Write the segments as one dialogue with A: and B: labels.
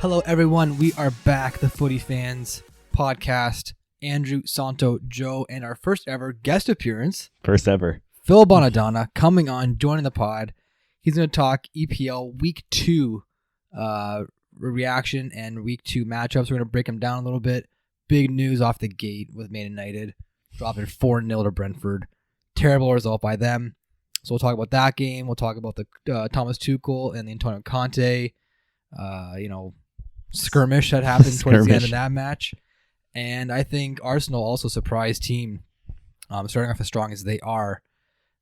A: Hello, everyone. We are back, the Footy Fans podcast. Andrew, Santo, Joe, and our first ever guest appearance.
B: First ever.
A: Phil Bonadonna coming on, joining the pod. He's going to talk EPL Week 2 reaction and Week 2 matchups. We're going to break them down a little bit. Big news off the gate with Man United dropping 4-0 to Brentford. Terrible result by them. So we'll talk about that game. We'll talk about the Thomas Tuchel and the Antonio Conte, skirmish that happened towards the end of that match. And I think Arsenal also surprised team, starting off as strong as they are.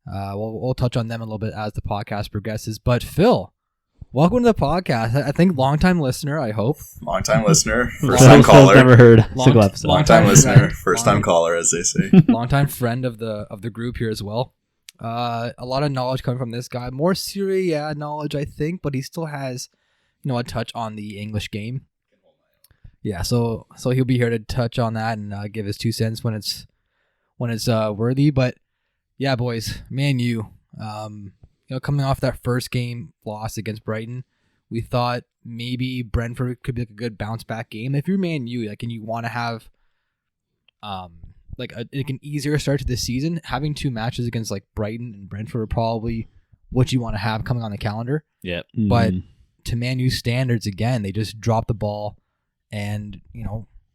A: We'll touch on them a little bit as the podcast progresses. But Phil, welcome to the podcast. I think long-time listener, I hope.
C: Long-time listener, first-time caller.
B: Never heard a single episode.
C: Long-time listener, first-time caller, as they say.
A: Long-time friend of the group here as well. A lot of knowledge coming from this guy. More Serie A knowledge, I think, but he still has, a touch on the English game. Yeah, so he'll be here to touch on that and give his 2 cents when it's worthy. But yeah, boys, Man U, coming off that first game loss against Brighton, we thought maybe Brentford could be a good bounce back game. If you're Man U, and you want to have an easier start to the season, having 2 matches against Brighton and Brentford are probably what you want to have coming on the calendar.
B: Yep.
A: But to Man U standards, again, they just dropped the ball. And,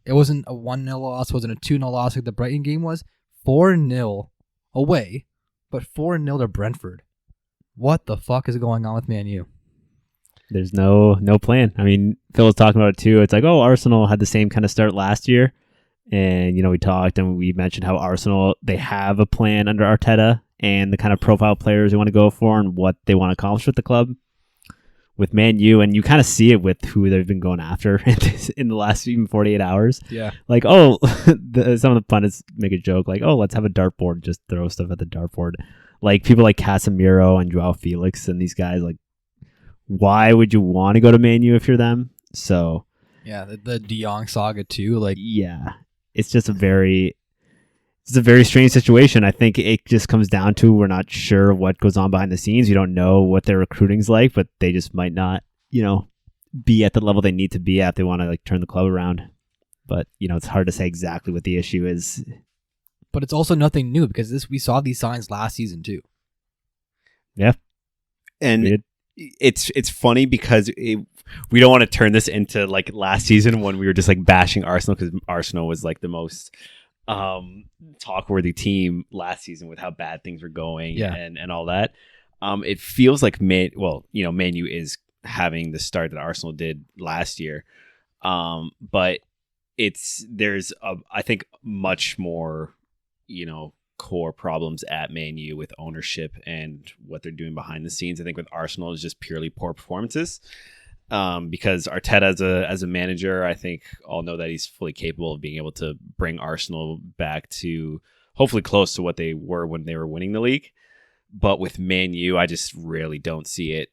A: it wasn't a 1-0 loss, wasn't a 2-0 loss like the Brighton game was. 4-0 away, but 4-0 to Brentford. What the fuck is going on with Man U?
B: There's no plan. I mean, Phil was talking about it too. It's Arsenal had the same kind of start last year. And, we talked and we mentioned how Arsenal, they have a plan under Arteta and the kind of profile players they want to go for and what they want to accomplish with the club. With Man U, and you kind of see it with who they've been going after in the last even 48 hours.
A: Yeah.
B: Some of the pundits make a joke let's have a dartboard, just throw stuff at the dartboard. People like Casemiro and Joao Felix and these guys, why would you want to go to Man U if you're them? So
A: yeah, the De Jong saga too.
B: Yeah, it's just a very strange situation. I think it just comes down to we're not sure what goes on behind the scenes. We don't know what their recruiting's like, but they just might not, be at the level they need to be at. They want to turn the club around. But, it's hard to say exactly what the issue is.
A: But it's also nothing new because we saw these signs last season too.
B: Yeah.
D: And it's funny because we don't want to turn this into last season when we were just bashing Arsenal because Arsenal was the most talk-worthy team last season with how bad things were going and all that. It feels like Man U is having the start that Arsenal did last year. But there's I think much more, core problems at Man U with ownership and what they're doing behind the scenes. I think with Arsenal is just purely poor performances. Because Arteta as a manager, I think all know that he's fully capable of being able to bring Arsenal back to hopefully close to what they were when they were winning the league. But with Man U, I just really don't see it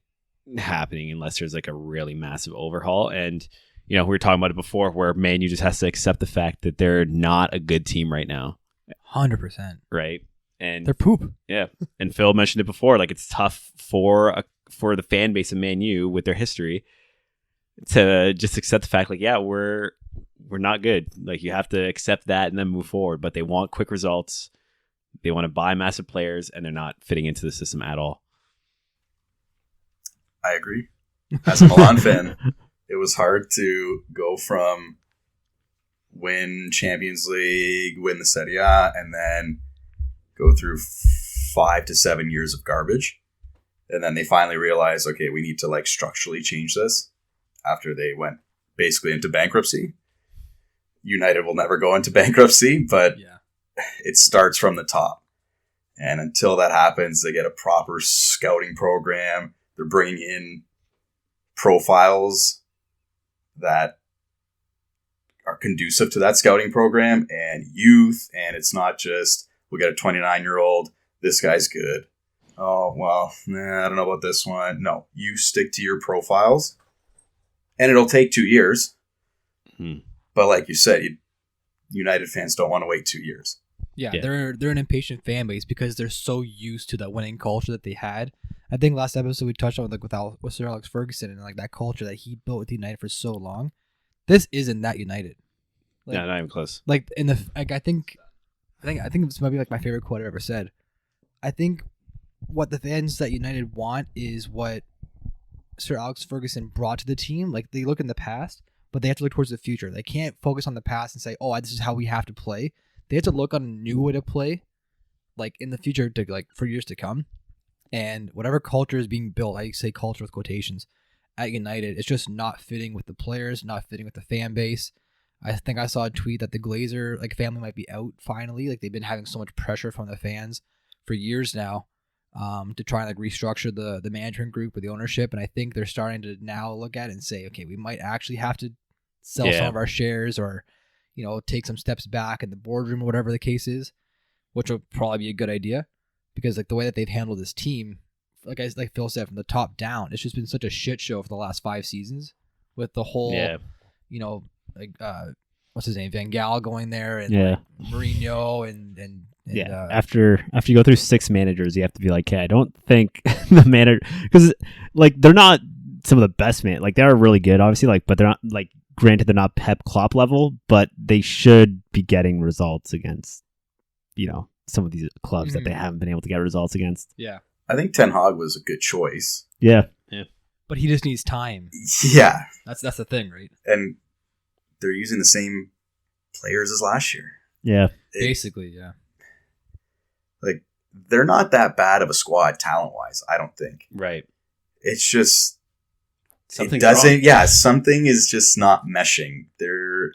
D: happening unless there's a really massive overhaul. And, we were talking about it before where Man U just has to accept the fact that they're not a good team right now.
A: 100%.
D: Right. And
A: they're poop.
D: Yeah. And Phil mentioned it before, it's tough for the fan base of Man U with their history to just accept the fact we're not good. You have to accept that and then move forward. But they want quick results. They want to buy massive players, and they're not fitting into the system at all.
C: I agree. As a Milan fan, it was hard to go from win Champions League, win the Serie A, and then go through 5 to 7 years of garbage. And then they finally realized, okay, we need to structurally change this after they went basically into bankruptcy. United will never go into bankruptcy, but it starts from the top. And until that happens, they get a proper scouting program. They're bringing in profiles that are conducive to that scouting program and youth. And it's not just, we'll get a 29-year-old, this guy's good. Oh, well, I don't know about this one. No, you stick to your profiles. And it'll take 2 years. But like you said, United fans don't want to wait 2 years.
A: Yeah, they're an impatient fan base because they're so used to that winning culture that they had I think last episode we touched on with Sir Alex Ferguson and like that culture that he built with United for so long. This isn't that United. Like,
D: not even close.
A: Like I think this might be like my favorite quote I've ever said. I think what the fans that United want is what Sir Alex Ferguson brought to the team. Like they look in the past, but they have to look towards the future. They can't focus on the past and say, "Oh, this is how we have to play." They have to look on a new way to play, like in the future, to like for years to come. And whatever culture is being built, I say culture with quotations, at United, it's just not fitting with the players, not fitting with the fan base. I think I saw a tweet that the Glazer family might be out finally. Like they've been having so much pressure from the fans for years now, to try and restructure the management group or the ownership. And I think they're starting to now look at it and say, okay, we might actually have to sell some of our shares or, take some steps back in the boardroom or whatever the case is, which will probably be a good idea because the way that they've handled this team, like Phil said, from the top down, it's just been such a shit show for the last 5 seasons with the whole, what's his name, Van Gaal going there and Mourinho and
B: after you go through 6 managers, you have to be like, okay, I don't think the manager, because they're not some of the best man, they are really good, obviously, but they're not granted they're not Pep Klopp level, but they should be getting results against, some of these clubs that they haven't been able to get results against.
A: Yeah,
C: I think Ten Hag was a good choice.
B: Yeah.
A: But he just needs time.
C: Yeah,
A: that's the thing, right?
C: And they're using the same players as last year.
B: Yeah,
A: basically, yeah.
C: They're not that bad of a squad talent-wise, I don't think.
D: Right.
C: It's just
D: something
C: doesn't. Yeah, something is just not meshing. They're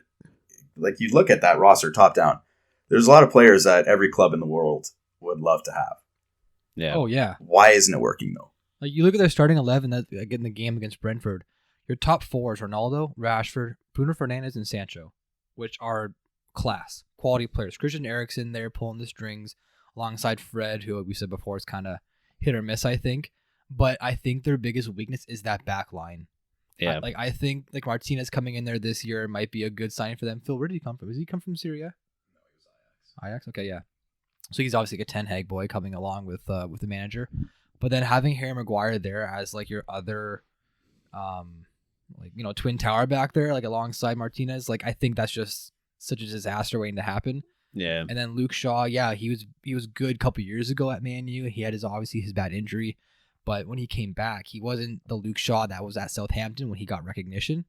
C: you look at that roster top down. There's a lot of players that every club in the world would love to have.
D: Yeah.
A: Oh yeah.
C: Why isn't it working though?
A: You look at their starting 11 that in the game against Brentford. Your top 4 is Ronaldo, Rashford, Bruno Fernandes, and Sancho, which are quality players. Christian Eriksen there pulling the strings alongside Fred, who we said before is kind of hit or miss, I think. But I think their biggest weakness is that back line.
D: Yeah.
A: I think Martinez coming in there this year might be a good sign for them. Phil, where did he come from? Does he come from Syria? No, he was Ajax. Okay, yeah. So he's obviously a Ten Hag boy coming along with the manager. But then having Harry Maguire there as your other twin tower back there, alongside Martinez, I think that's just such a disaster waiting to happen.
D: Yeah.
A: And then Luke Shaw, he was good a couple years ago at Man U. He had his bad injury, but when he came back, he wasn't the Luke Shaw that was at Southampton when he got recognition.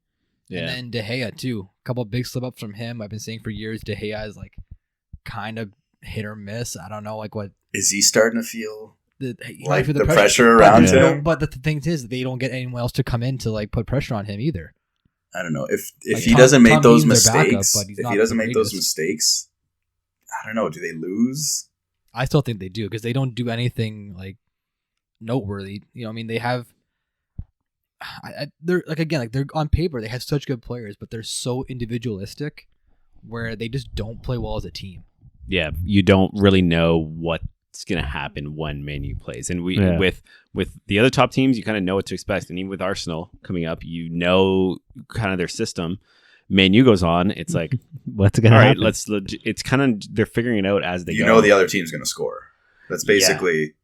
A: Yeah. And then De Gea too. A couple of big slip ups from him. I've been saying for years De Gea is kind of hit or miss. I don't know what
C: is he starting to feel
A: the
C: pressure around him.
A: But the thing is, they don't get anyone else to come in to put pressure on him either.
C: I don't know if he doesn't make those mistakes. If he doesnn't make those mistakes, I don't know. Do they lose?
A: I still think they do because they don't do anything noteworthy. They have. They're they're on paper they have such good players, but they're so individualistic, where they just don't play well as a team.
D: Yeah, you don't really know what's going to happen when Man U plays. And with the other top teams, you kind of know what to expect. And even with Arsenal coming up, kind of their system. Man U goes on, it's like,
B: what's going to happen?
D: Right, it's kind of, they're figuring it out as they go.
C: You know the other team's going to score. That's basically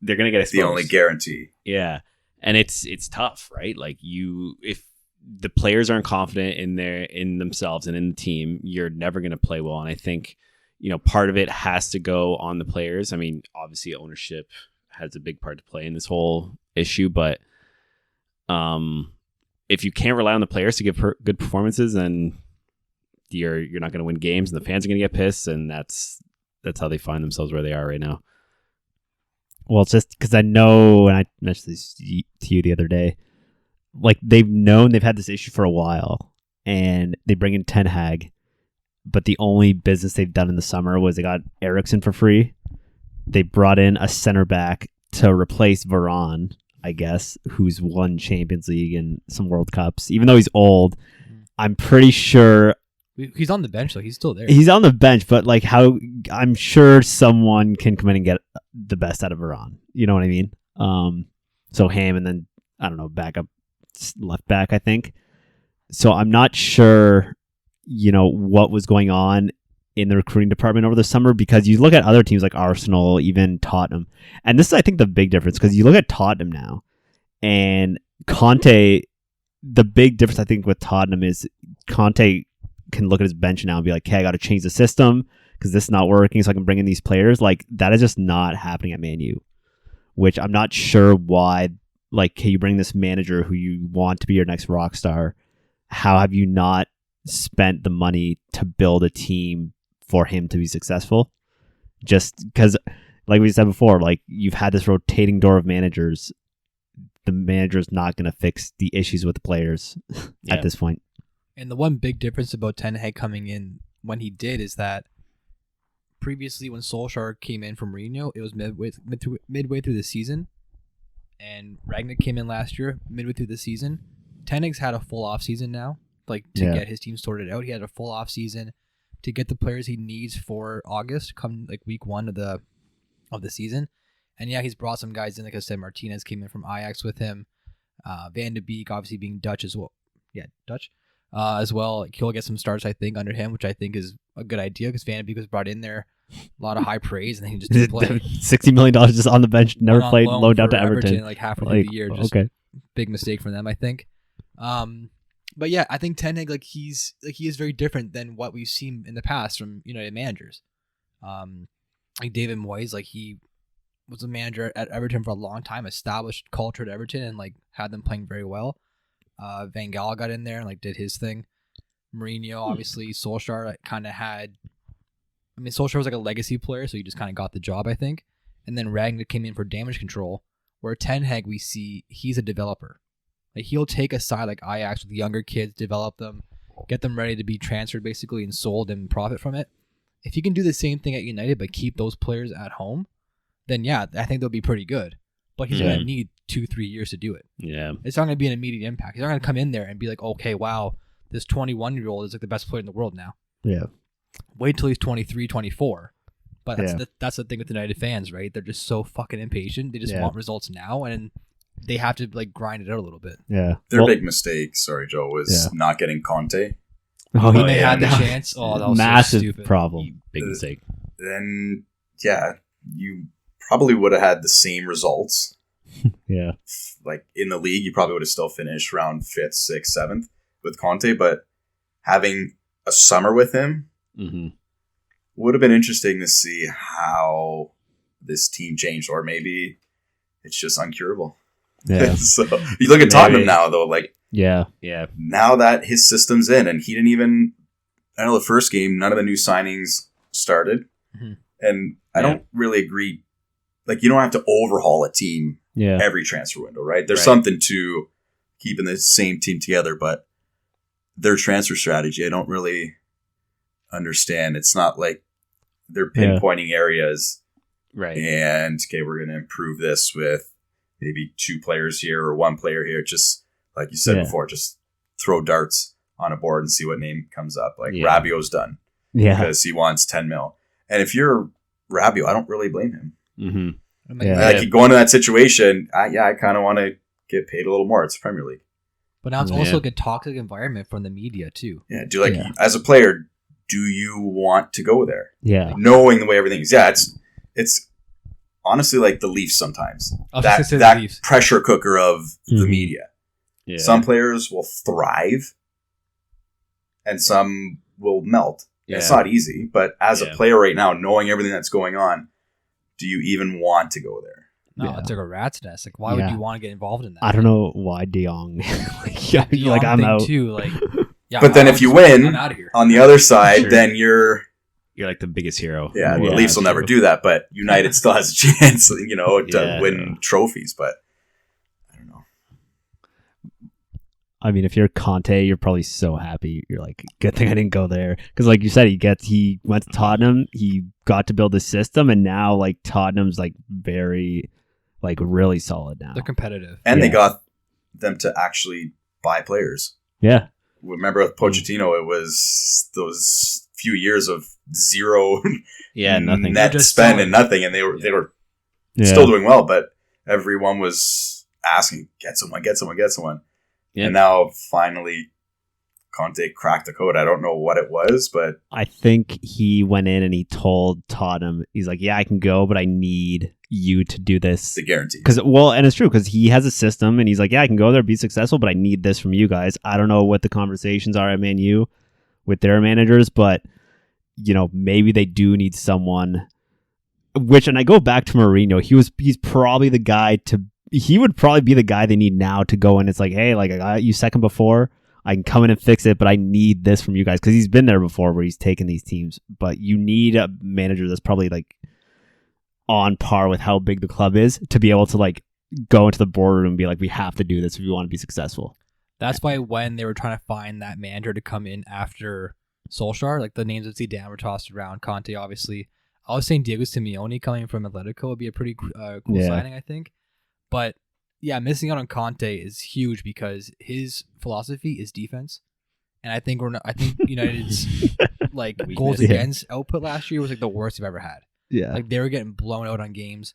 D: they're going to get
C: the only guarantee.
D: Yeah. And it's tough, right? If the players aren't confident in themselves and in the team, you're never going to play well. And I think, part of it has to go on the players. I mean, obviously ownership has a big part to play in this whole issue, but if you can't rely on the players to give good performances, then you're not going to win games, and the fans are going to get pissed, and that's how they find themselves where they are right now.
B: Well, it's just because I know, and I mentioned this to you the other day, they've had this issue for a while, and they bring in Ten Hag, but the only business they've done in the summer was they got Eriksen for free. They brought in a center back to replace Varane, I guess, who's won Champions League and some World Cups. Even though he's old, I'm pretty sure
A: he's on the bench, though. He's still there.
B: He's on the bench, but I'm sure someone can come in and get the best out of Varane. You know what I mean? So him, and then I don't know, backup left back, I think. So I'm not sure, what was going on in the recruiting department over the summer, because you look at other teams like Arsenal, even Tottenham, and this is, I think, the big difference, because you look at Tottenham now, and Conte, the big difference I think with Tottenham is Conte can look at his bench now and be like, okay, I got to change the system because this is not working, so I can bring in these players. Like, that is just not happening at Man U, which I'm not sure why. Like, hey, you bring this manager who you want to be your next rock star. How have you not spent the money to build a team for him to be successful? Just because, like we said before, like, you've had this rotating door of managers. The manager's not going to fix the issues with the players at this point.
A: And the one big difference about Ten Hag coming in when he did is that previously when Solskjaer came in from Mourinho, it was midway through the season. And Ragnick came in last year, midway through the season. Ten Hag's had a full off season now, like to get his team sorted out. He had a full off season to get the players he needs for August, come like week 1 of the season. And yeah, he's brought some guys in. Like I said, Martinez came in from Ajax with him. Van de Beek, obviously being Dutch as well. Yeah, Dutch as well. Like, he'll get some starts, I think, under him, which I think is a good idea because Van de Beek was brought in there. A lot of high praise, and then he just didn't play.
B: $60 million just on the bench, never played, loaned out to Everton.
A: Like halfway through the year. Just big mistake from them, I think. But yeah, I think Ten Hag, he is very different than what we've seen in the past from United managers. Like David Moyes, like he was a manager at Everton for a long time, established culture at Everton, and like had them playing very well. Van Gaal got in there and like did his thing. Mourinho, obviously, Solskjaer kind of had. I mean, Solskjaer was like a legacy player, so he just kind of got the job, I think. And then Ragnick came in for damage control, where Ten Hag, we see he's a developer. Like, he'll take a side like Ajax with the younger kids, develop them, get them ready to be transferred basically and sold and profit from it. If he can do the same thing at United but keep those players at home, then yeah, I think they'll be pretty good. But he's going to need 2-3 years to do it.
B: Yeah.
A: It's not going to be an immediate impact. He's not going to come in there and be like, okay, wow, this 21-year-old is like the best player in the world now.
B: Yeah.
A: Wait till he's 23, 24. But that's the thing with United fans, right? They're just so fucking impatient. They just want results now, and they have to like grind it out a little bit.
B: Yeah.
C: Their big mistake, sorry, Joe, was not getting Conte.
A: Oh, when they had the chance. Oh, that was
B: massive
A: so stupid.
B: Problem.
D: Big mistake.
C: Then, you probably would have had the same results.
B: Yeah.
C: Like in the league, you probably would have still finished around 5th, 6th, 7th with Conte, but having a summer with him would have been interesting to see how this team changed, or maybe it's just uncurable.
B: Yeah.
C: So you look at Tottenham now, though, like now that his system's in, and he didn't even. I know the first game, none of the new signings started, and I don't really agree. Like, you don't have to overhaul a team every transfer window, right? There's something to keeping the same team together, but their transfer strategy, I don't really understand. It's not like they're pinpointing areas,
D: right?
C: And okay, we're going to improve this with maybe 2 players here or 1 player here. Just like you said before, just throw darts on a board and see what name comes up. Like Rabiot's done because he wants 10 mil. And if you're Rabiot, I don't really blame him. Like, going to that situation, I kind of want to get paid a little more. It's Premier League.
A: But now it's also like a toxic environment from the media too.
C: Yeah, as a player, do you want to go there?
B: Yeah.
C: Like, knowing the way everything is. Yeah, it's honestly like the Leafs sometimes. That Leafs. Pressure cooker of the media. Yeah. Some players will thrive and some will melt. Yeah. It's not easy, but as a player right now, knowing everything that's going on, do you even want to go there?
A: No, it's like a rat's nest. Like, why would you want to get involved in that?
B: I don't know why De Jong. like I'm out
A: too. Like,
C: but then if you win on the other side, then you're
D: like the biggest hero.
C: Yeah, the Leafs will never do that, but United still has a chance, to win trophies. But I don't know.
B: I mean, if you're Conte, you're probably so happy. You're like, good thing I didn't go there, because like you said, he went to Tottenham. He got to build the system, and now like Tottenham's like very. Like really solid now.
A: They're competitive.
C: And they got them to actually buy players.
B: Yeah.
C: Remember with Pochettino, it was those few years of zero
D: nothing.
C: Net spend and nothing. And they were still doing well, but everyone was asking, get someone.
D: Yeah.
C: And now finally Conte cracked the code. I don't know what it was, but
B: I think he went in and he told Tottenham, he's like, yeah, I can go, but I need you to do this.
C: the guarantee.
B: And it's true, because he has a system and he's like, yeah, I can go there, be successful, but I need this from you guys. I don't know what the conversations are at Man U with their managers, but maybe they do need someone. And I go back to Mourinho. He's probably the guy he would probably be the guy they need now to go in. It's like, hey, like I got you second before. I can come in and fix it, but I need this from you guys, because he's been there before where he's taken these teams. But you need a manager that's probably like on par with how big the club is to be able to like go into the boardroom and be like, we have to do this if we want to be successful.
A: That's why when they were trying to find that manager to come in after Solskjaer, like the names of Zidane were tossed around. Conte, obviously. I was saying Diego Simeone coming from Atletico would be a pretty cool signing, I think. But yeah, missing out on Conte is huge because his philosophy is defense, and I think United's like goals against output last year was like the worst they've ever had.
B: Yeah,
A: like they were getting blown out on games.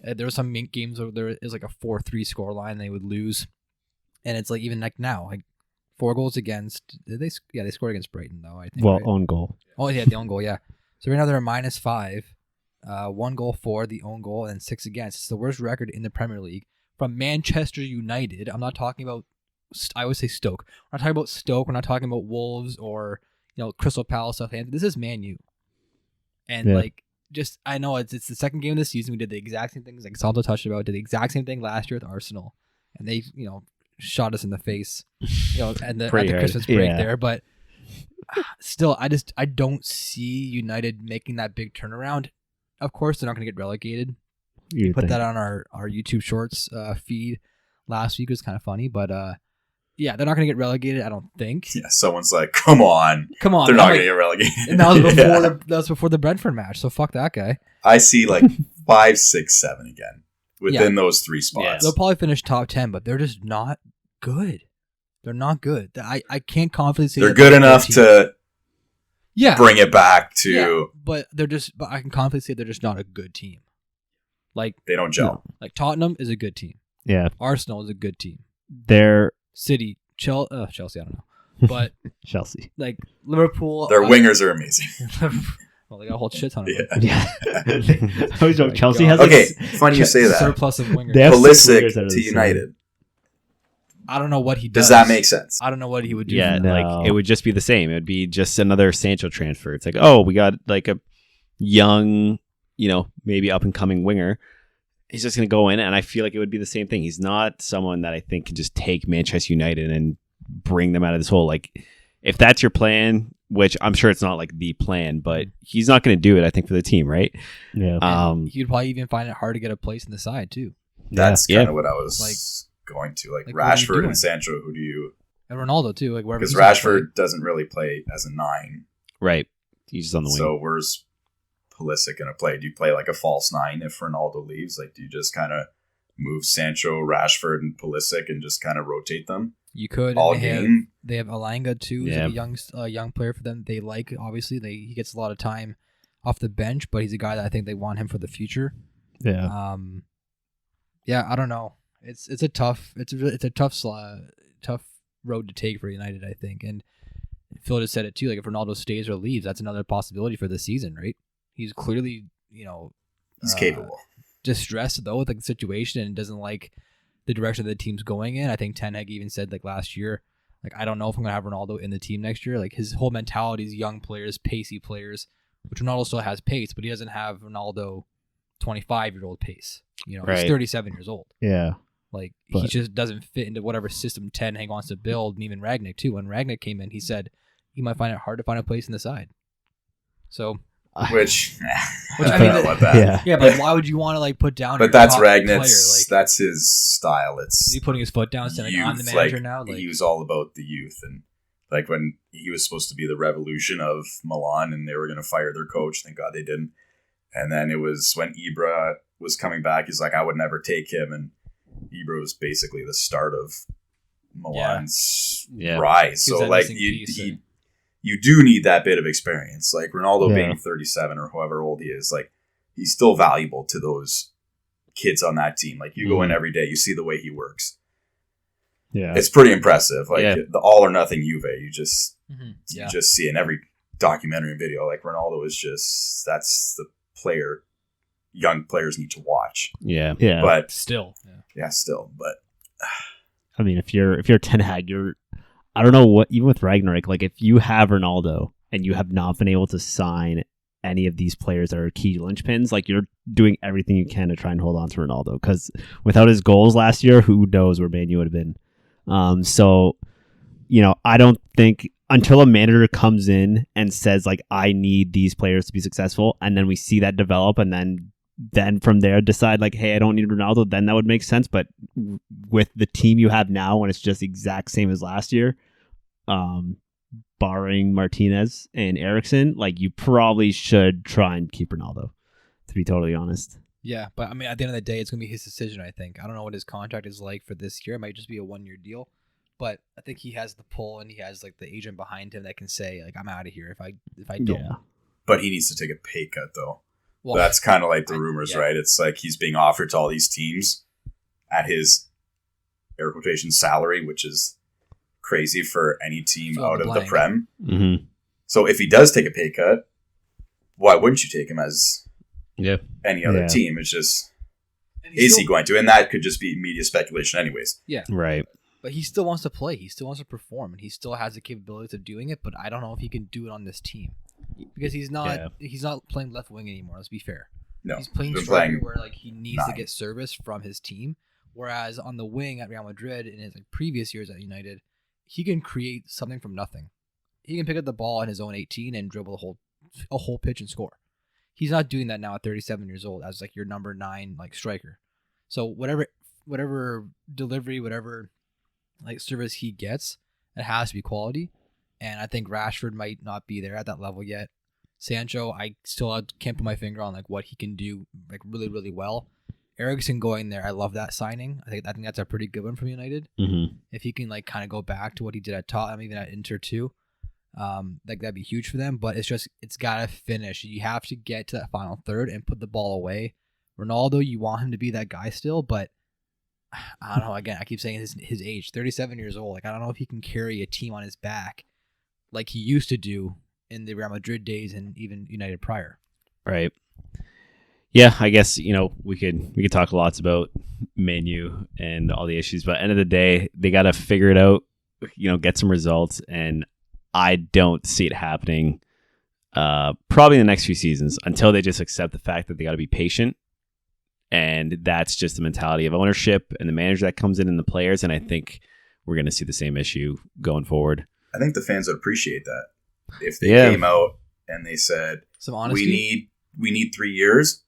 A: There were some games where there is like a 4-3 score line and they would lose, and it's like even like now, like 4 goals against. They scored against Brighton though. I think.
B: Well,
A: right?
B: own goal.
A: Oh yeah, the own goal. Yeah. So right now they're -5, 1 goal for the own goal and 6 against. It's the worst record in the Premier League. From Manchester United, I'm not talking about, I would say Stoke. We're not talking about Stoke. We're not talking about Wolves or Crystal Palace, Southampton. This is Man U. And I know it's the second game of the season. We did the exact same things like Salto touched about. Did the exact same thing last year with Arsenal, and they shot us in the face, at the Christmas break there. But still, I don't see United making that big turnaround. Of course, they're not going to get relegated. We put that on our YouTube Shorts feed last week. It was kind of funny, but yeah, they're not going to get relegated, I don't think.
C: Yeah, someone's like, come on,
A: they're
C: not going to get relegated.
A: And that was before the Brentford match, so fuck that guy.
C: I see like 5, 6, 7 again within those 3 spots.
A: Yeah. They'll probably finish top 10, but they're just not good. They're not good. I can't confidently say
C: they're good enough to bring it back to.
A: Yeah, but I can confidently say they're just not a good team. Like
C: they don't gel.
A: Like Tottenham is a good team.
B: Yeah.
A: Arsenal is a good team.
B: They're
A: City, Chelsea, I don't know. But
B: Chelsea.
A: Like Liverpool.
C: Their wingers are amazing.
A: Well, they got a whole shit ton of them.
B: Yeah. Chelsea has
C: funny you say that.
A: Surplus of wingers.
C: Pulisic to United.
A: I don't know what he does.
C: Does that make sense?
A: I don't know what he would do.
B: Yeah,
D: like it would just be the same. It would be just another Sancho transfer. It's like, oh, we got like a young, maybe up and coming winger. He's just going to go in, and I feel like it would be the same thing. He's not someone that I think can just take Manchester United and bring them out of this hole. Like, if that's your plan, which I'm sure it's not like the plan, but he's not going to do it, I think, for the team, right?
B: Yeah.
A: He'd probably even find it hard to get a place in the side, too.
C: That's kind of what I was going to. Like Rashford and Sancho, who do you...
A: And Ronaldo, too. Like
C: because Rashford doesn't really play as a 9.
D: Right. He's just on the wing.
C: So where's Pulisic going to play? Do you play like a false 9 if Ronaldo leaves? Like, do you just kind of move Sancho, Rashford, and Pulisic and just kind of rotate them?
A: You could.
C: All
A: they
C: game.
A: Have Alanga too, who's a young player for them. They like, obviously, he gets a lot of time off the bench, but he's a guy that I think they want him for the future.
B: Yeah.
A: I don't know. It's a tough road to take for United, I think. And Phil just said it too. Like if Ronaldo stays or leaves, that's another possibility for the season, right? He's clearly,
C: he's capable.
A: Distressed though with the situation and doesn't like the direction the team's going in. I think Ten Hag even said like last year, like I don't know if I'm gonna have Ronaldo in the team next year. Like his whole mentality is young players, pacey players, which Ronaldo still has pace, but he doesn't have Ronaldo 25-year-old pace. He's 37 years old.
B: Yeah.
A: Like he just doesn't fit into whatever system Ten Hag wants to build, and even Rangnick too. When Rangnick came in, he said he might find it hard to find a place in the side. So
C: Which
A: I mean,
C: about that.
A: Yeah, but why would you want to like put down?
C: But that's Ragnick's. Like, that's his style. It's
A: is he putting his foot down saying like, I'm the manager now. Like,
C: he was all about the youth, and like when he was supposed to be the revolution of Milan, and they were going to fire their coach. Thank God they didn't. And then it was when Ibra was coming back. He's like, I would never take him, and Ibra was basically the start of Milan's rise. So like you do need that bit of experience. Like Ronaldo being 37 or however old he is, like he's still valuable to those kids on that team. Like you go in every day, you see the way he works.
B: Yeah.
C: It's pretty impressive. Like
D: Yeah.
C: the all or nothing Juve, you just
A: Yeah.
C: you just see in every documentary and video. Like Ronaldo is just that's the player young players need to watch.
D: Yeah.
B: Yeah.
C: But
A: Still. Yeah.
C: still, but
B: I mean, if you're Ten Hag, I don't know what, even with Ragnarok, like if you have Ronaldo and you have not been able to sign any of these players that are key linchpins, like you're doing everything you can to try and hold on to Ronaldo, because without his goals last year, who knows where Man U would have been. So, I don't think until a manager comes in and says like, I need these players to be successful, and then we see that develop, and then from there decide like, hey, I don't need Ronaldo, then that would make sense. But with the team you have now, when it's just the exact same as last year, barring Martinez and Eriksen, like you probably should try and keep Ronaldo, to be totally honest.
A: Yeah, but I mean, at the end of the day, it's going to be his decision, I think. I don't know what his contract is like for this year. It might just be a 1-year deal. But I think he has the pull, and he has like the agent behind him that can say, like, I'm out of here if I don't.
B: Yeah.
C: but he needs to take a pay cut though.
A: Well,
C: That's kind of like the rumors,
A: yeah.
C: right? It's like he's being offered to all these teams at his air quotation salary, which is crazy for any team
A: Fill in
C: out
A: the
C: of the
A: blank.
C: Prem.
B: Mm-hmm.
C: So if he does take a pay cut, why wouldn't you take him as
D: Yeah.
C: any other
B: Yeah.
C: team? It's just,
A: And he's
C: is
A: still-
C: he going to? And that could just be media speculation anyways.
A: Yeah,
D: Right.
A: but he still wants to play. He still wants to perform, and he still has the capabilities of doing it. But I don't know if he can do it on this team because he's not.
B: Yeah.
A: He's not playing left wing anymore. Let's be fair.
C: No,
A: He's playing
C: been
A: striker
C: playing
A: where like he needs to
C: 9.
A: get service from his team. Whereas on the wing at Real Madrid in his like previous years at United, he can create something from nothing. He can pick up the ball in his own 18 and dribble a whole pitch and score. He's not doing that now at 37 years old as like your number 9 like striker. So whatever delivery, whatever like service he gets, it has to be quality. And I think Rashford might not be there at that level yet. Sancho, I still can't put my finger on like what he can do like really, really well. Eriksen going there, I love that signing. I think that's a pretty good one from United.
B: Mm-hmm.
A: If he can like kind of go back to what he did at Tottenham, even at Inter too, like that'd be huge for them. But it's gotta finish. You have to get to that final third and put the ball away. Ronaldo, you want him to be that guy still, but I don't know. Again, I keep saying his age, 37 years old. Like I don't know if he can carry a team on his back like he used to do in the Real Madrid days and even United prior.
D: Right. Yeah, I guess, we could talk lots about Man U and all the issues, but at the end of the day, they got to figure it out, get some results, and I don't see it happening probably in the next few seasons until they just accept the fact that they got to be patient. And that's just the mentality of ownership and the manager that comes in and the players, and I think we're going to see the same issue going forward.
C: I think the fans would appreciate that if they
D: Yeah.
C: came out and they said,
A: Some honesty.
C: we need 3 years.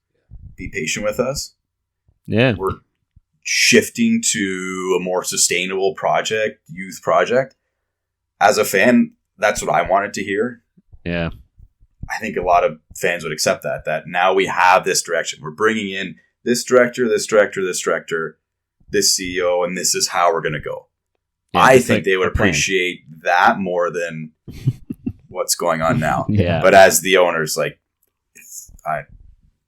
C: Be patient with us.
D: Yeah.
C: We're shifting to a more sustainable youth project. As a fan, that's what I wanted to hear.
D: Yeah.
C: I think a lot of fans would accept that now we have this direction. We're bringing in this director, this CEO, and this is how we're going to go.
D: Yeah,
C: I
D: it's
C: think
D: like
C: they would
D: a plan.
C: appreciate that more than what's going on now.
D: Yeah.
C: But as the owners,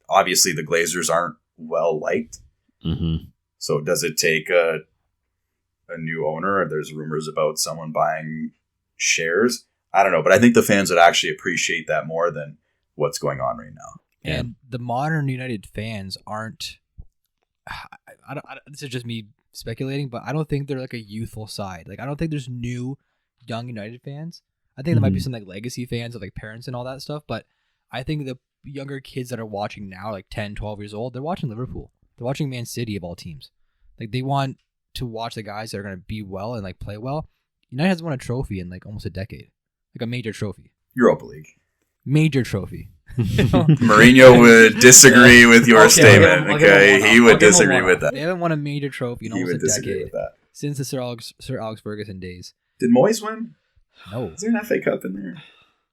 C: obviously the Glazers aren't well liked.
D: Mm-hmm.
C: So does it take a new owner? There's rumors about someone buying shares. I don't know, but I think the fans would actually appreciate that more than what's going on right now.
A: And the modern United fans aren't. I don't. This is just me speculating, but I don't think they're like a youthful side. Like I don't think there's new, young United fans. I think there might be some like legacy fans of like parents and all that stuff. But I think the younger kids that are watching now, like 10, 12 years old, they're watching Liverpool. They're watching Man City of all teams. Like they want to watch the guys that are going to be well and like play well. United hasn't won a trophy in like almost a decade, like a major trophy.
C: Europa League.
A: Major trophy.
C: Mourinho would disagree with your statement.
A: I'll give him
C: Okay,
A: one.
C: he
A: I'll
C: would
A: give him
C: disagree
A: one.
C: with that.
A: They haven't won a major trophy in
C: He
A: almost
C: would
A: a
C: disagree
A: decade
C: with that.
A: since the Sir Alex Ferguson days.
C: Did Moyes win?
A: No,
C: Is there an FA Cup in there?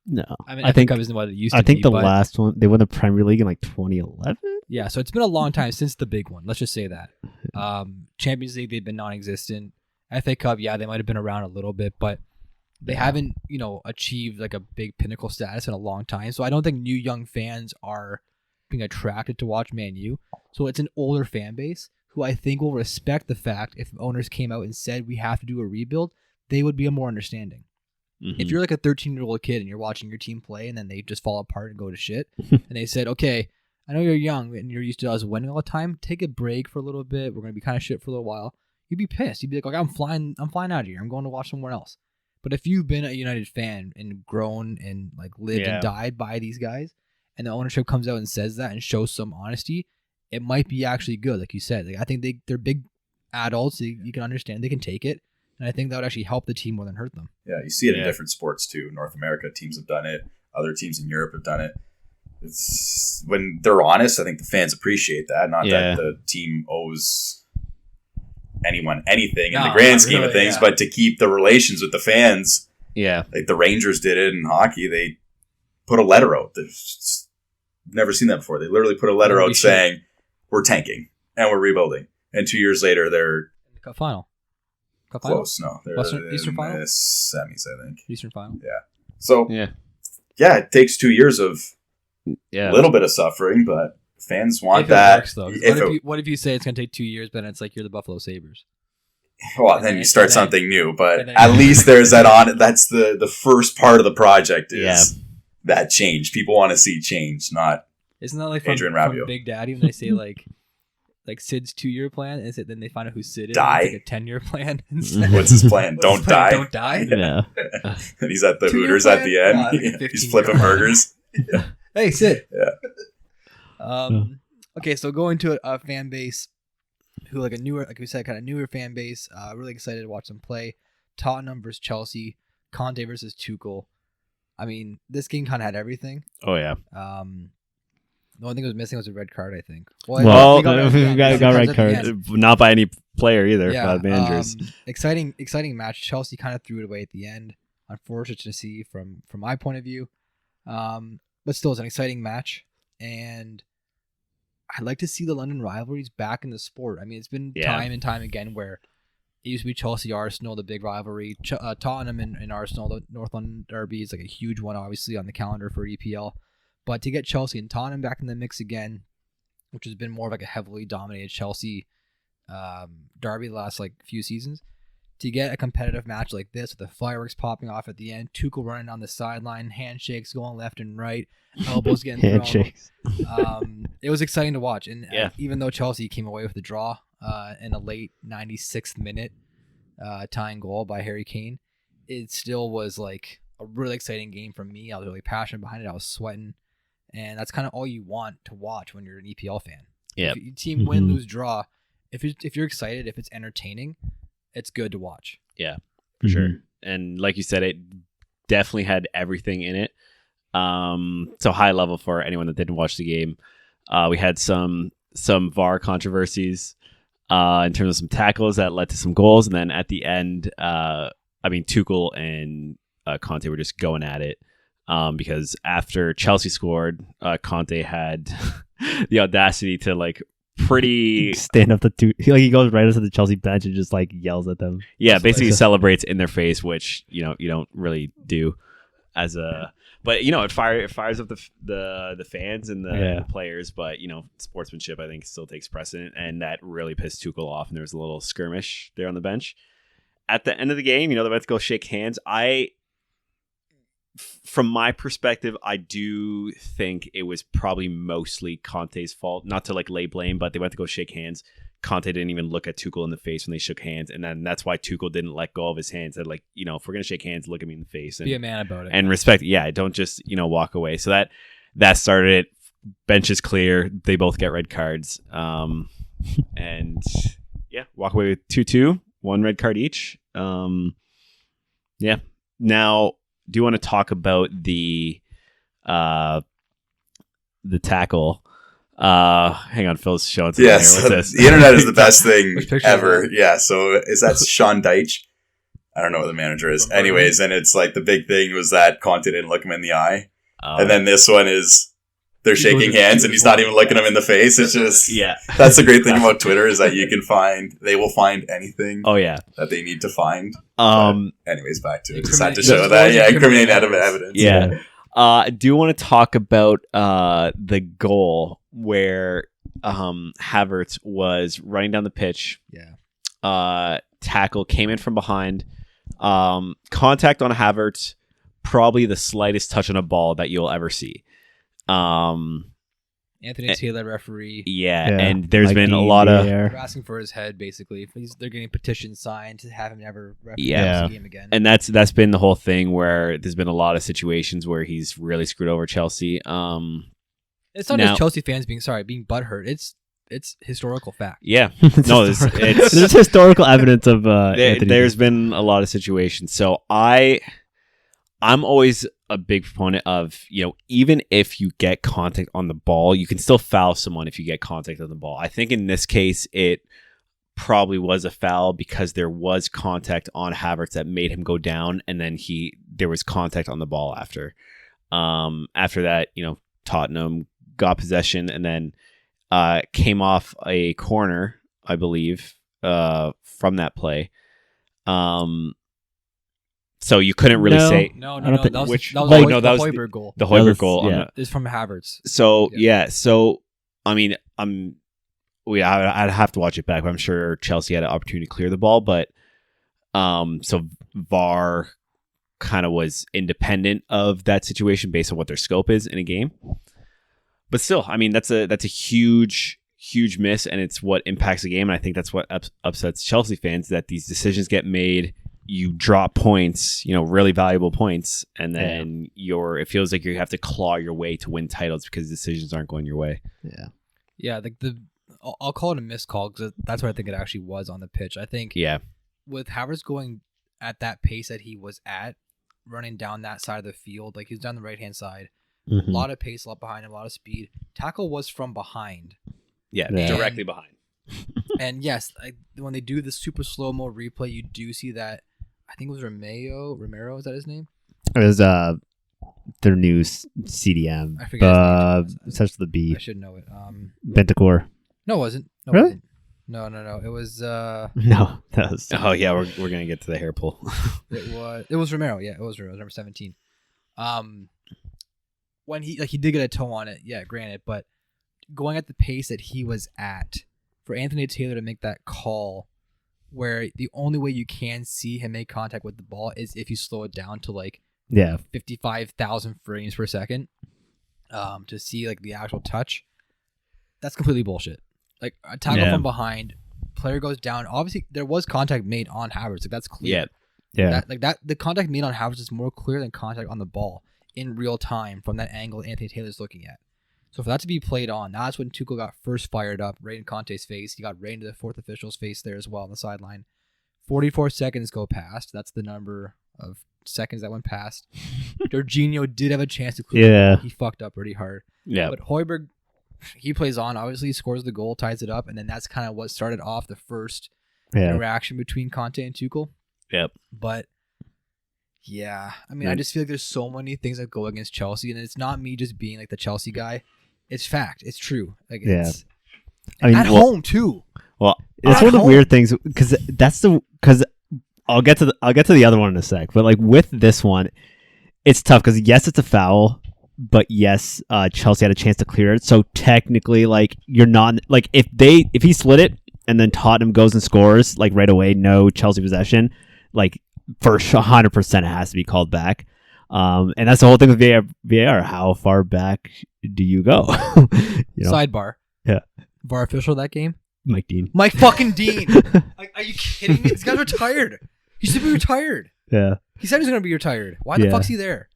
B: No.
A: I mean
B: I think
A: Cup isn't what it used to
B: I think
A: be.
B: the
A: but
B: last one, they won the Premier League in like 2011.
A: yeah, so it's been a long time since the big one. Let's just say that. Champions League, they've been non-existent. FA Cup, yeah, they might have been around a little bit, but they haven't, achieved like a big pinnacle status in a long time. So I don't think new young fans are being attracted to watch Man U. So it's an older fan base who I think will respect the fact if owners came out and said we have to do a rebuild, they would be more understanding.
B: Mm-hmm.
A: If you're like a 13-year-old kid and you're watching your team play and then they just fall apart and go to shit, and they said, okay, I know you're young and you're used to us winning all the time. Take a break for a little bit. We're gonna be kind of shit for a little while. You'd be pissed. You'd be like, I'm flying out of here. I'm going to watch somewhere else. But if you've been a United fan and grown and like lived and died by these guys, and the ownership comes out and says that and shows some honesty, it might be actually good. Like you said, like I think they're big adults. You can understand. They can take it. And I think that would actually help the team more than hurt them.
C: Yeah, you see it in different sports too. North America teams have done it. Other teams in Europe have done it. It's when they're honest, I think the fans appreciate that. Not that the team owes anyone anything in the grand scheme of things, but to keep the relations with the fans.
D: Yeah.
C: Like the Rangers did it in hockey. They put a letter out. Never seen that before. They literally put a letter out saying, we're tanking and we're rebuilding. And 2 years later, they're
A: in the cup final.
C: Close. No, they're
A: Eastern final?
C: Semis, I think.
A: Eastern final.
C: Yeah. So,
D: Yeah.
C: It takes 2 years of a little bit of suffering, but fans want
A: if
C: that.
A: It works, though. What if you say it's going to take 2 years, but it's like you're the Buffalo Sabres?
C: Well, then you start something new, but at least there's that on it. That's the first part of the project is that change. People want to see change, not
A: Isn't that like
C: Adrian
A: from
C: Rabiot.
A: Big Daddy when they say like Sid's 2-year plan, and then they find out who Sid is?
C: Die.
A: It's like a 10-year plan.
C: What's his plan? Don't die.
A: Don't die.
B: Yeah.
C: And he's at the
A: 2-year
C: Hooters
A: plan?
C: at the end.
A: God,
C: He's
A: 15-year
C: flipping
A: plan.
C: burgers.
A: Hey, Sid.
C: Yeah.
A: Okay, so going to a fan base who like we said, kind of newer fan base. Really excited to watch them play. Tottenham versus Chelsea. Conte versus Tuchel. I mean, this game kind of had everything.
D: Oh, yeah.
A: The only thing that was missing was a red card, I think.
B: Well,
A: we
B: we got red
A: at the end.
B: cards.
D: Not by any player either.
A: Yeah,
D: By managers.
A: exciting match. Chelsea kind of threw it away at the end. Unfortunate to see from my point of view, but still, it's an exciting match, and I'd like to see the London rivalries back in the sport. I mean, it's been time and time again where it used to be Chelsea Arsenal, the big rivalry. Tottenham and Arsenal, the North London derby is like a huge one, obviously on the calendar for EPL. But to get Chelsea and Tottenham back in the mix again, which has been more of like a heavily dominated Chelsea derby the last like few seasons, to get a competitive match like this with the fireworks popping off at the end, Tuchel running down the sideline, handshakes going left and right, elbows getting
B: Handshakes.
A: thrown. It was exciting to watch. And even though Chelsea came away with the draw in a late 96th minute tying goal by Harry Kane, it still was like a really exciting game for me. I was really passionate behind it. I was sweating. And that's kind of all you want to watch when you're an EPL fan.
D: Yeah.
A: If your team win, lose, draw, if you're excited, if it's entertaining, it's good to watch.
D: Yeah, for sure. And like you said, it definitely had everything in it. So high level for anyone that didn't watch the game. We had some VAR controversies in terms of some tackles that led to some goals. And then at the end, Tuchel and Conte were just going at it. Because after Chelsea scored, Conte had the audacity to like pretty
B: stand up he goes right up to the Chelsea bench and just like yells at them.
D: Yeah, basically celebrates in their face, which you don't really do as a. But it fires up the fans and the players. But sportsmanship I think still takes precedent, and that really pissed Tuchel off. And there was a little skirmish there on the bench. At the end of the game, they went to go shake hands. From my perspective, I do think it was probably mostly Conte's fault. Not to like lay blame, but they went to go shake hands. Conte didn't even look at Tuchel in the face when they shook hands, and then that's why Tuchel didn't let go of his hand. Said like, if we're gonna shake hands, look at me in the face and
A: be a man about it
D: and respect. Yeah, don't just walk away. So that started it. Bench is clear. They both get red cards, and walk away with 2-2, 1 red card each. Now. Do you want to talk about the tackle? Hang on, Phil's showing something here. What's this?
C: The internet is the best thing ever.
A: That?
C: Yeah, so is that Sean Deitch? I don't know what the manager is. Anyways, and it's like the big thing was that Conte didn't look him in the eye. And then this one is they're shaking hands and he's not even looking him in the face. It's just that's the great thing about Twitter is that they will find anything that they need to find. Anyways, back to it. Just had to show that. Yeah, incriminating evidence.
D: Yeah. Do you want to talk about the goal where Havertz was running down the pitch.
A: Yeah.
D: Tackle came in from behind. Contact on Havertz, probably the slightest touch on a ball that you'll ever see.
A: Anthony Taylor, referee.
D: Yeah, and there's been a lot of...
A: They're asking for his head, basically. They're getting petitions signed to have him never referee the game again.
D: And that's been the whole thing where there's been a lot of situations where he's really screwed over Chelsea.
A: It's not just Chelsea fans being butthurt. It's historical fact.
D: Yeah. No, it's
B: there's historical evidence of
D: there's been a lot of situations. So I'm always a big proponent of, even if you get contact on the ball, you can still foul someone if you get contact on the ball. I think in this case, it probably was a foul because there was contact on Havertz that made him go down, and then there was contact on the ball after. After that, Tottenham got possession and then came off a corner, I believe, from that play. So you couldn't really say
A: no. That was the Højbjerg goal.
D: The Højbjerg goal.
B: Yeah.
A: It's from Havertz.
D: So So I mean, I'd have to watch it back, but I'm sure Chelsea had an opportunity to clear the ball. But so VAR kind of was independent of that situation based on what their scope is in a game. But still, I mean, that's a huge miss, and it's what impacts the game. And I think that's what upsets Chelsea fans, that these decisions get made. You drop points, really valuable points, and then it feels like you have to claw your way to win titles because decisions aren't going your way.
A: Yeah. I'll call it a missed call because that's what I think it actually was on the pitch. I think with Havertz going at that pace that he was at, running down that side of the field, like he's down the right hand side, a lot of pace, a lot behind him, a lot of speed. Tackle was from behind.
D: Yeah. Directly behind.
A: And yes, when they do the super slow-mo replay, you do see that. I think it was Romero, is that his name?
B: It was their new CDM.
A: I forget his name.
B: It starts with the B.
A: I should know it.
B: Bentancur.
A: No, it wasn't. No,
B: really?
A: It wasn't. No. It was...
B: No, that was...
D: Oh, yeah, we're going to get to the hair pull.
A: It was Romero. Yeah, it was Romero. It was number 17. When he did get a toe on it, yeah, granted, but going at the pace that he was at, for Anthony Taylor to make that call, where the only way you can see him make contact with the ball is if you slow it down to 55,000 frames per second, to see the actual touch. That's completely bullshit. A tackle from behind, player goes down. Obviously, there was contact made on Havertz. That's clear.
B: Yeah.
A: The contact made on Havertz is more clear than contact on the ball in real time from that angle Anthony Taylor's looking at. So for that to be played on, that's when Tuchel got first fired up, right in Conte's face. He got right into the fourth official's face there as well on the sideline. 44 seconds go past. That's the number of seconds that went past. Jorginho did have a chance to clear the ball. He fucked up pretty hard.
D: Yeah.
A: But Højbjerg, he plays on. Obviously, he scores the goal, ties it up, and then that's kind of what started off the first interaction between Conte and Tuchel.
D: Yep.
A: But yeah, I mean, I just feel like there's so many things that go against Chelsea, and it's not me just being the Chelsea guy. It's fact. It's true. It's at home too.
B: Well, it's one of the weird things because I'll get to the other one in a sec. But with this one, it's tough because yes, it's a foul, but yes, Chelsea had a chance to clear it. So technically, you're not if he slid it and then Tottenham goes and scores right away, no Chelsea possession, for 100% it has to be called back. And that's the whole thing with VAR. How far back do you go?
A: Sidebar.
B: Yeah.
A: VAR official that game?
B: Mike Dean.
A: Mike fucking Dean. Are you kidding me? This guy's retired. He should be retired.
B: Yeah.
A: He said he's going to be retired. Why the fuck's he there?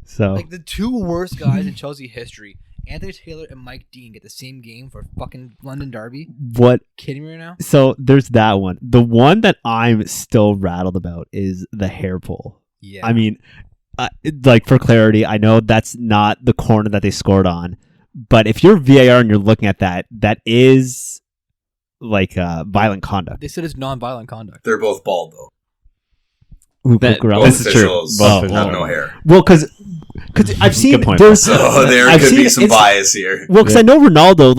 B: So
A: the two worst guys in Chelsea history, Anthony Taylor and Mike Dean, get the same game for fucking London Derby.
B: What?
A: Kidding me right now?
B: So there's that one. The one that I'm still rattled about is the hair pull.
A: Yeah.
B: I mean, for clarity, I know that's not the corner that they scored on, but if you're VAR and you're looking at that, that is violent conduct.
A: They said it's non-violent conduct.
C: They're both bald though.
B: Both
C: officials have no hair.
B: Well, because I've seen
C: so there could be some bias here.
B: Well, because I know Ronaldo,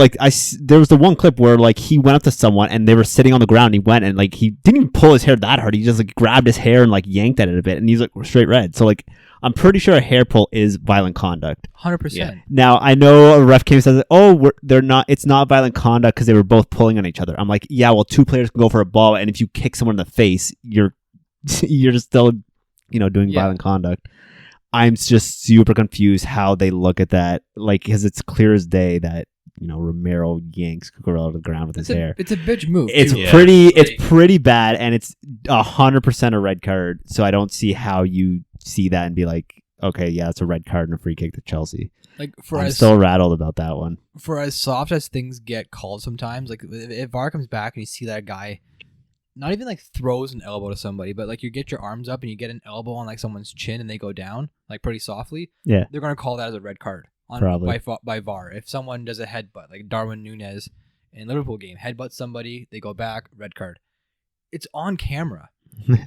B: there was the one clip where he went up to someone and they were sitting on the ground. And he went and he didn't even pull his hair that hard. He just grabbed his hair and yanked at it a bit, and he's straight red. So I'm pretty sure a hair pull is violent conduct.
A: 100%.
B: Now I know a ref came and says, "Oh, they're not. It's not violent conduct because they were both pulling on each other." I'm like, yeah, well, two players can go for a ball, and if you kick someone in the face, you're just still, doing violent conduct. I'm just super confused how they look at that, like, because it's clear as day that Romero yanks Cucurella to the ground with his hair.
A: It's a bitch move.
B: It's
A: too.
B: it's pretty bad, and it's 100% a red card. So I don't see how you see that and be like, okay, yeah, it's a red card and a free kick to Chelsea.
A: Like
B: I'm still rattled about that one.
A: For as soft as things get called sometimes, like if VAR comes back and you see that guy not even like throws an elbow to somebody, but like you get your arms up and you get an elbow on like someone's chin and they go down like pretty softly, they're gonna call that as a red card by VAR. If someone does a headbutt, like Darwin Núñez in Liverpool game, headbutts somebody, they go back, red card. It's on camera.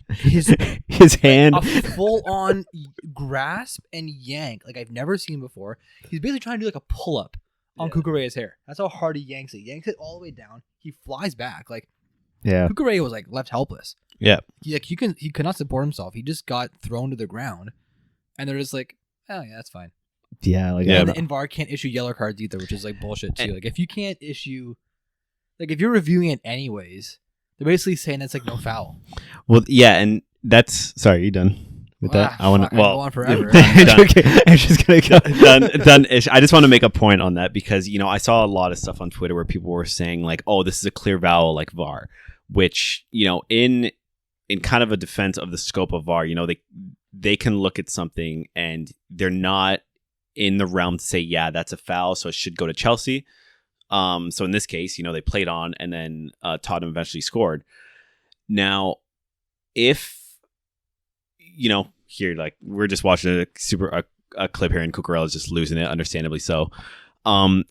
B: His hand,
A: a full on grasp and yank like I've never seen before. He's basically trying to do like a pull up on Cucurella's hair. That's how hard he yanks it. Yanks it all the way down. He flies back like.
B: Yeah,
A: Cucurella was like left helpless.
D: Yeah,
A: he could not support himself. He just got thrown to the ground, and they're just like, oh yeah, that's fine.
B: Yeah,
A: and VAR can't issue yellow cards either, which is like bullshit too. Like if you can't issue, like if you're reviewing it anyways, they're basically saying it's like no foul.
D: Well, yeah, and that's sorry. You done with that?
A: I want to go on forever.
B: I'm just gonna go
D: done. I just want to make a point on that because I saw a lot of stuff on Twitter where people were saying like, oh, this is a clear foul like VAR. Which, in kind of a defense of the scope of VAR, they can look at something and they're not in the realm to say, yeah, that's a foul, so it should go to Chelsea. So in this case, they played on and then Tottenham eventually scored. Now, if, here, like, we're just watching a clip here and Cucurella's just losing it, understandably so. You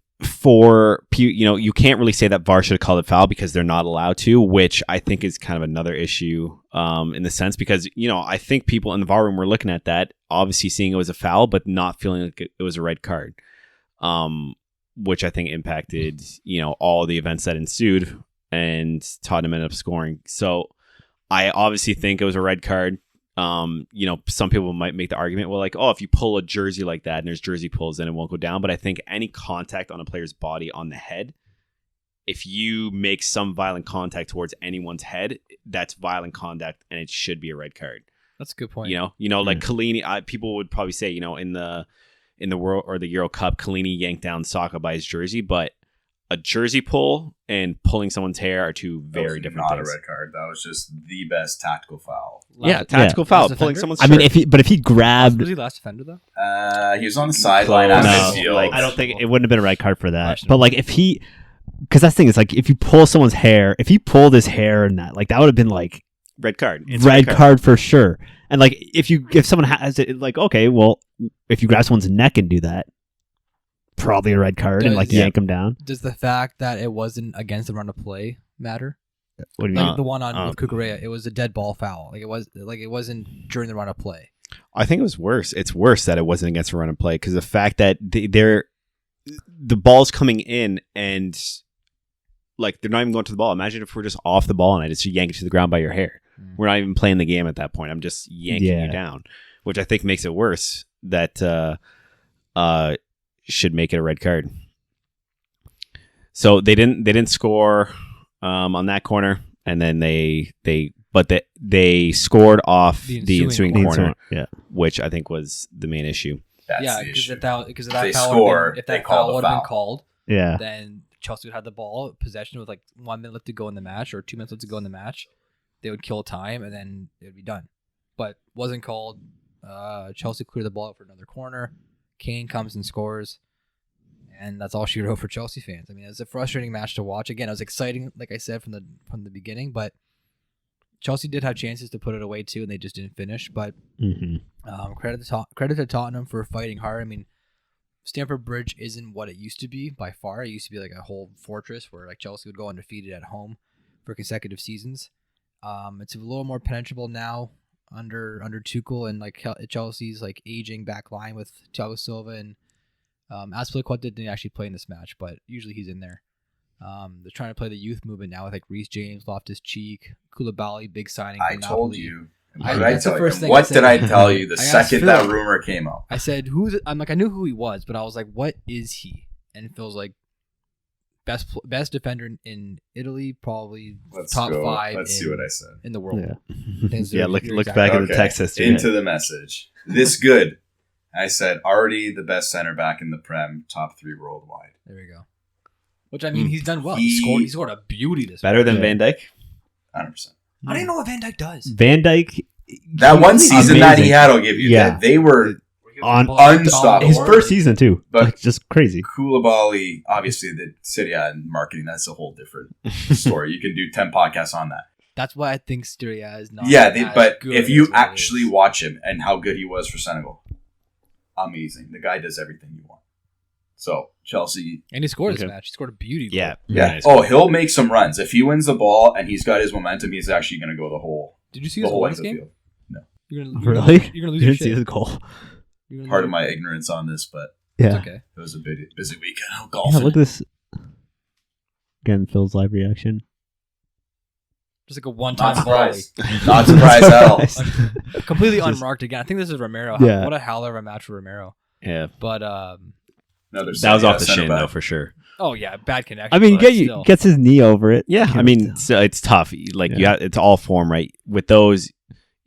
D: can't really say that VAR should have called it foul because they're not allowed to, which I think is kind of another issue in the sense because, I think people in the VAR room were looking at that, obviously seeing it was a foul, but not feeling like it was a red card, which I think impacted, all the events that ensued and Tottenham ended up scoring. So I obviously think it was a red card. Some people might make the argument, well, like, oh, if you pull a jersey like that and there's jersey pulls, then it won't go down. But I think any contact on a player's body on the head, if you make some violent contact towards anyone's head, that's violent contact and it should be a red card.
A: That's a good point.
D: Like Chiellini, people would probably say, in the World or the Euro Cup, Chiellini yanked down Saka by his jersey, but a jersey pull and pulling someone's hair are two very different things.
C: Not a red card. That was just the best tactical foul.
D: Tactical foul,
A: last
D: pulling
A: defender?
D: someone's
B: I
D: shirt.
B: mean, if he grabbed,
A: Was he last defender though?
C: He was on the sideline at midfield.
B: I don't think it wouldn't have been a red card for that. But like because that's the thing, it's like if you pull someone's hair, if he pulled his hair and that, like that would have been like
D: red card. It's
B: red card for sure. And like if someone has it, like okay, well, if you grab someone's neck and do that, probably a red card and like yank him down.
A: Does the fact that it wasn't against the run of play matter?
B: What do you mean?
A: The one with Cucurella, it was a dead ball foul. It wasn't during the run of play.
D: I think it was worse. It's worse that it wasn't against a run and play because the fact that the ball's coming in and like they're not even going to the ball. Imagine if we're just off the ball and I just yank it to the ground by your hair. We're not even playing the game at that point. I'm just yanking you down, which I think makes it worse. That should make it a red card. So they didn't score on that corner, and then they scored off the ensuing corner, which I think was the main issue.
C: That's the issue.
A: Because if that
C: They
A: foul
C: score,
A: if
C: they
A: that
C: call
A: foul
C: the
A: would have been
C: foul.
A: called,
B: Yeah.
A: then Chelsea would have the ball possession with like 1 minute left to go in the match or 2 minutes left to go in the match. They would kill time and then it would be done. But wasn't called. Chelsea cleared the ball out for another corner. Kane comes and scores. And that's all she wrote for Chelsea fans. I mean, it's a frustrating match to watch. Again, it was exciting, like I said from the beginning, but Chelsea did have chances to put it away too, and they just didn't finish. But credit to Tottenham for fighting hard. I mean, Stamford Bridge isn't what it used to be by far. It used to be like a whole fortress where like Chelsea would go undefeated at home for consecutive seasons. It's a little more penetrable now under Tuchel and like Chelsea's like aging back line with Thiago Silva and Azpilicueta didn't actually play in this match, but usually he's in there. They're trying to play the youth movement now with like Reece James, Loftus-Cheek, Koulibaly, big signing.
C: I told you And what did I
A: that's the
C: tell you?
A: first
C: And
A: thing
C: what
A: I said.
C: did I tell you the
A: I asked
C: second that
A: Phil.
C: rumor came out?
A: I said, "Who's?" I'm like, I knew who he was, but I was like, "What is he?" And Phil's like, best defender in Italy, probably top
C: go.
A: 5.
C: Let's see what I said.
A: in the world.
B: Yeah.
D: Yeah, look
A: You're
D: back at the
C: Okay,
D: text history.
C: Into the message. This good. I said, already the best center back in the Prem, top 3 worldwide.
A: There we go. Which I mean, he's done well.
C: He-
A: He scored a beauty this
D: Better than
B: Yeah.
D: Van Dijk.
C: 100%.
A: I didn't know what Van Dijk does.
B: Van Dijk
C: That one season that he
B: amazing.
C: had, I'll give you
B: Yeah.
C: that. They were
B: on
C: unstoppable.
B: his first season too,
C: But-
B: like just crazy.
C: Koulibaly, obviously the Serie A and marketing, that's a whole different story. You can do 10 podcasts on that.
A: That's why I think Serie A is not.
C: Yeah,
A: as
C: but
A: good
C: if
A: as
C: you
A: what it
C: actually
A: is.
C: watch him and how good he was for Senegal, amazing. The guy does everything you want. So, Chelsea,
A: And he scored this
B: Okay.
A: match. He scored a beauty goal.
D: Yeah.
C: yeah.
D: Nice.
C: Oh, he'll make some runs. If he wins the ball and he's got his momentum, he's actually going to go the whole
A: Did you see
C: the
A: his
C: whole
A: last
C: length of the
A: game?
C: field.
A: You're gonna,
B: Really?
A: You're gonna lose
B: You
A: your
B: didn't see
A: shit.
B: the goal.
A: You're gonna
C: Part
A: lose
C: of my ignorance on this, but
A: your-
B: Yeah.
A: It's okay.
C: it was a busy weekend of
B: Yeah,
C: golfing.
B: look at this. Again, Phil's live reaction.
A: Just like a one-time
C: Not
A: volley.
C: surprised. Not surprised at all.
A: Completely
B: Just-
A: unmarked again. I think this is Romero.
B: Yeah.
A: What a hell of a match for Romero.
D: Yeah.
A: But
C: Another
D: That was off the
C: center
D: shin,
C: back.
D: though, for sure.
A: oh yeah, bad connection.
B: I mean,
A: but still.
B: gets his knee over it.
D: Yeah, I mean, so it's tough. Like
B: Yeah.
D: it's all form, right? With those,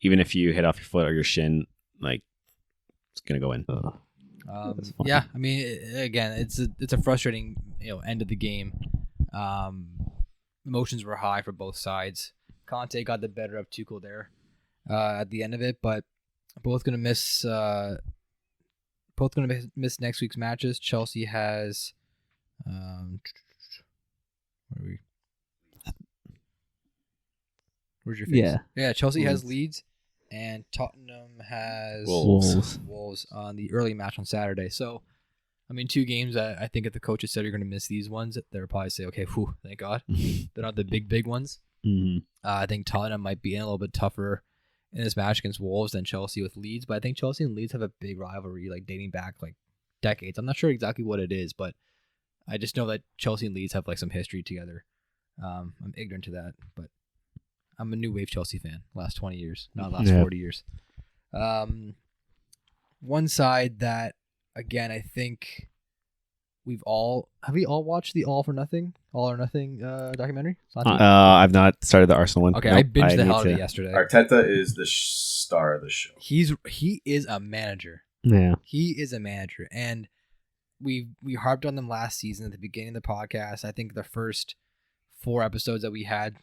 D: even if you hit off your foot or your shin, like it's gonna go in.
B: That's fine.
A: yeah. I mean, again, it's a frustrating end of the game. Emotions were high for both sides. Conte got the better of Tuchel there at the end of it, but both gonna miss. Both going to miss next week's matches. Chelsea has, where are we? Where's your face?
B: Yeah.
A: Chelsea has
B: Wolves.
A: Leeds, and Tottenham has
D: Wolves.
A: Wolves on the early match on Saturday. So, I mean, 2 games that I think if the coaches said you're going to miss these ones, they'll probably say, okay, whew, thank God. They're not the big ones.
B: Mhm.
A: I think Tottenham might be in a little bit tougher in this match against Wolves than Chelsea with Leeds, but I think Chelsea and Leeds have a big rivalry, like dating back like decades. I'm not sure exactly what it is, but I just know that Chelsea and Leeds have like some history together. I'm ignorant to that, but I'm a new wave Chelsea fan. Last 20 years, not last
B: Yeah.
A: 40 years. One side that, again, I think have we all watched the All or Nothing documentary? It's not too-
D: I've not started the Arsenal one.
A: okay,
D: Nope,
A: I binged the
D: need
A: hell out of
D: to-
A: it yesterday.
C: Arteta is the star of the show.
A: He is a manager.
B: Yeah.
A: He is a manager, and we harped on them last season at the beginning of the podcast. I think the first 4 episodes that we had,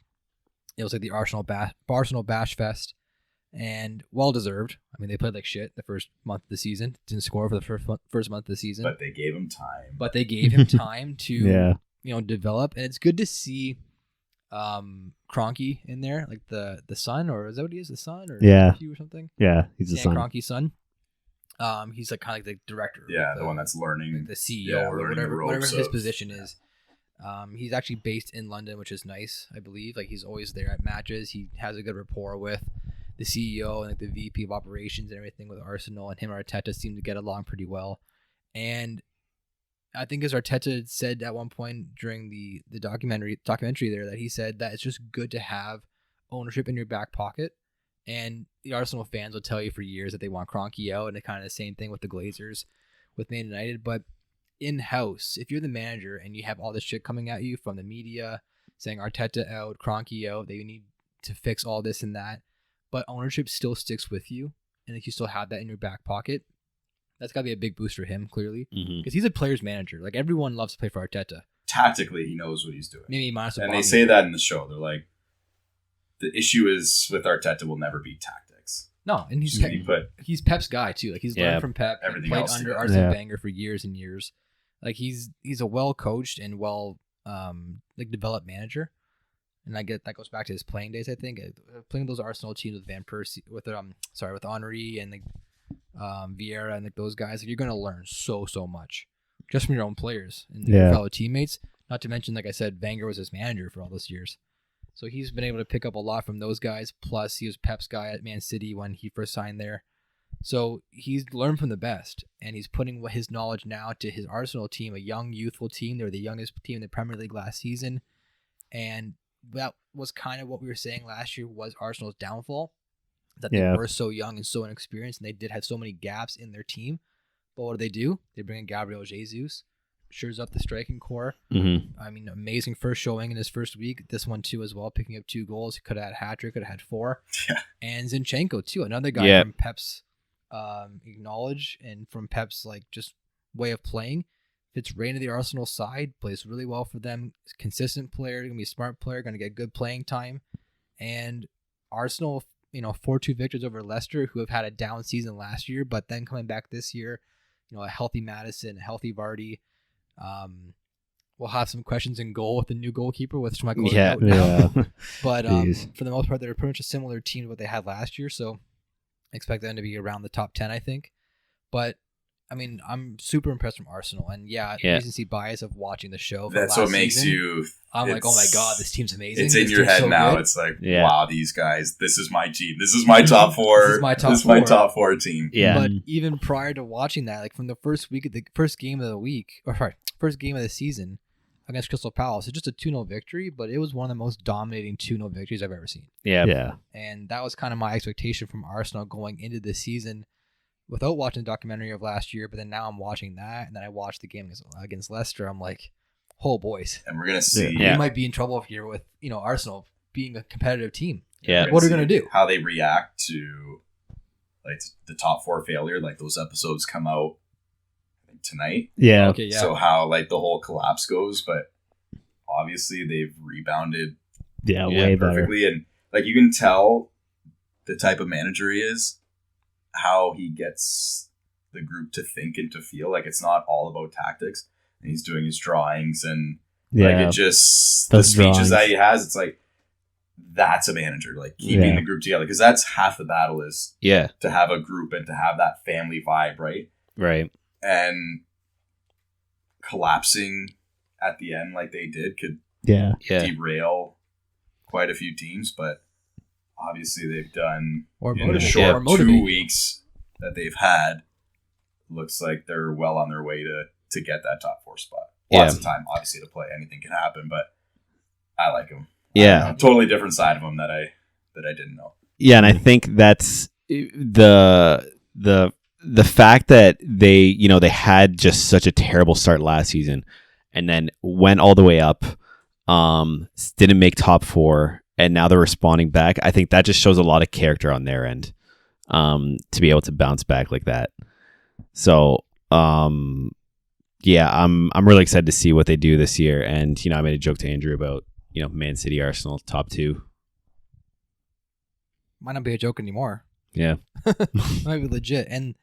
A: it was like the Arsenal Bash Fest, and well deserved. I mean, they played like shit the first month of the season. Didn't score for the first month of the season,
C: But they gave him time.
A: but they gave him time to
B: Yeah.
A: develop, and it's good to see Kroenke in there, like the son, or is that what he is, the son, or
B: Yeah.
A: nephew or something?
B: Yeah. He's the
A: Stan
B: son.
A: Kroenke's son. He's like kind of like the director.
C: Yeah, the one that's learning.
A: the CEO
C: yeah,
A: or
C: learning the
A: whatever
C: ropes
A: his
C: of-
A: position is. He's actually based in London, which is nice, I believe. Like he's always there at matches. He has a good rapport with the CEO and like the VP of operations and everything with Arsenal, and him and Arteta seem to get along pretty well. And I think as Arteta said at one point during the documentary there, that he said that it's just good to have ownership in your back pocket. And the Arsenal fans will tell you for years that they want Kroenke out, and it's kind of the same thing with the Glazers with Man United. But in-house, if you're the manager and you have all this shit coming at you from the media saying Arteta out, Kroenke out, they need to fix all this and that, but ownership still sticks with you, and if you still have that in your back pocket, that's got to be a big boost for him, clearly,
D: Mhm.
A: because he's a player's manager. Like, everyone loves to play for Arteta.
C: Tactically, he knows what he's doing.
A: Maybe minus
C: And they say that in the show. They're like, the issue is with Arteta will never be tactics.
A: No, and he's
C: He put
A: he's Pep's guy too. Like he's
D: Yeah,
A: learned from Pep. He
C: everything
A: played
C: else
A: under
C: together.
A: Arsene
B: Yeah.
A: Wenger for years and years. Like he's a well coached and well like developed manager. And I get that goes back to his playing days. I think playing those Arsenal teams with Van Persie, with Henry and like Vieira and like those guys. Like, you're gonna learn so much just from your own players and your
B: Yeah.
A: fellow teammates. Not to mention, like I said, Wenger was his manager for all those years. So he's been able to pick up a lot from those guys. Plus, he was Pep's guy at Man City when he first signed there. So he's learned from the best, and he's putting his knowledge now to his Arsenal team, a young, youthful team. They were the youngest team in the Premier League last season. And that was kind of what we were saying last year was Arsenal's downfall. that they were so young and so inexperienced, and they did have so many gaps in their team. But what do? They bring in Gabriel Jesus, shores up the striking core.
B: Mm-hmm.
A: I mean, amazing first showing in his first week. This one too as well, picking up 2 goals. He could have had a hat-trick, could have had 4.
C: Yeah.
A: And Zinchenko too, another guy from Pep's knowledge and from Pep's like just way of playing. Fits right into the Arsenal side, plays really well for them. Consistent player, gonna be a smart player, gonna get good playing time. And Arsenal, 4-2 victors over Leicester, who have had a down season last year, but then coming back this year, a healthy Maddison, a healthy Vardy. We'll have some questions in goal with the new goalkeeper, which might go out now. But for the most part, they're pretty much a similar team to what they had last year, so I expect them to be around the top 10, I think. But I mean, I'm super impressed from Arsenal, and recency bias of watching the show.
C: That's what makes
A: season,
C: you.
A: I'm like, oh my god, this team's amazing.
C: It's in your head
A: so
C: now.
A: Good.
C: It's like, wow, these guys. This is my team. This is my top 4.
A: This is my
C: top 4 team.
B: Yeah.
A: But even prior to watching that, like from the first game of the season against Crystal Palace, it's just a 2-0 victory, but it was one of the most dominating 2-0 victories I've ever seen.
B: Yeah.
A: And that was kind of my expectation from Arsenal going into the season. Without watching the documentary of last year, but then now I'm watching that, and then I watched the game against Leicester. I'm like, oh boys,
C: and we're gonna see.
A: We might be in trouble here with Arsenal being a competitive team.
B: Yeah,
A: what are we gonna do?
C: How they react to like the top 4 failure? Like those episodes come out I think tonight.
B: Yeah.
A: Okay. Yeah.
C: So how like the whole collapse goes, but obviously they've rebounded.
B: Yeah, way
C: perfectly,
B: better.
C: And like you can tell the type of manager he is. How he gets the group to think and to feel like it's not all about tactics, and he's doing his drawings and like it just the speeches that he has. It's like that's a manager, like keeping the group together, because that's half the battle is to have a group and to have that family vibe, right? And collapsing at the end like they did could derail quite a few teams, but. Obviously, they've done in the short 2 weeks that they've had. Looks like they're well on their way to get that top 4 spot. Lots of time, obviously, to play. Anything can happen, but I like them.
D: Yeah,
C: totally different side of them that I didn't know.
D: Yeah, and I think that's the fact that they had just such a terrible start last season, and then went all the way up. Didn't make top 4. And now they're responding back. I think that just shows a lot of character on their end to be able to bounce back like that. So, I'm really excited to see what they do this year. And, I made a joke to Andrew about, Man City, Arsenal, top 2.
A: Might not be a joke anymore.
D: Yeah.
A: Might be legit. And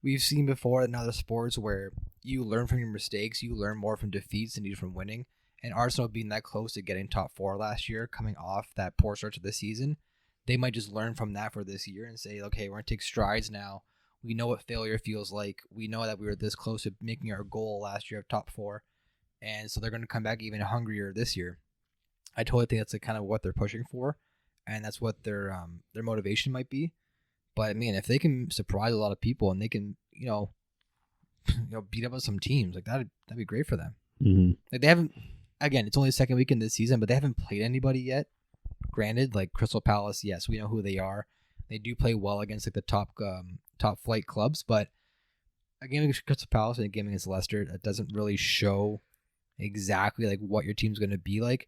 A: we've seen before in other sports where you learn from your mistakes. You learn more from defeats than you do from winning. And Arsenal being that close to getting top 4 last year, coming off that poor start to the season, they might just learn from that for this year and say, okay, we're going to take strides now. We know what failure feels like. We know that we were this close to making our goal last year of top 4. And so they're going to come back even hungrier this year. I totally think that's kind of what they're pushing for. And that's what their motivation might be. But, man, if they can surprise a lot of people and they can, beat up on some teams, like that'd be great for them.
B: Mm-hmm.
A: Like they haven't... Again, it's only the second week in this season, but they haven't played anybody yet. Granted, like Crystal Palace, yes, we know who they are. They do play well against like the top flight clubs, but a game against Crystal Palace and a game against Leicester, that doesn't really show exactly like what your team's going to be like.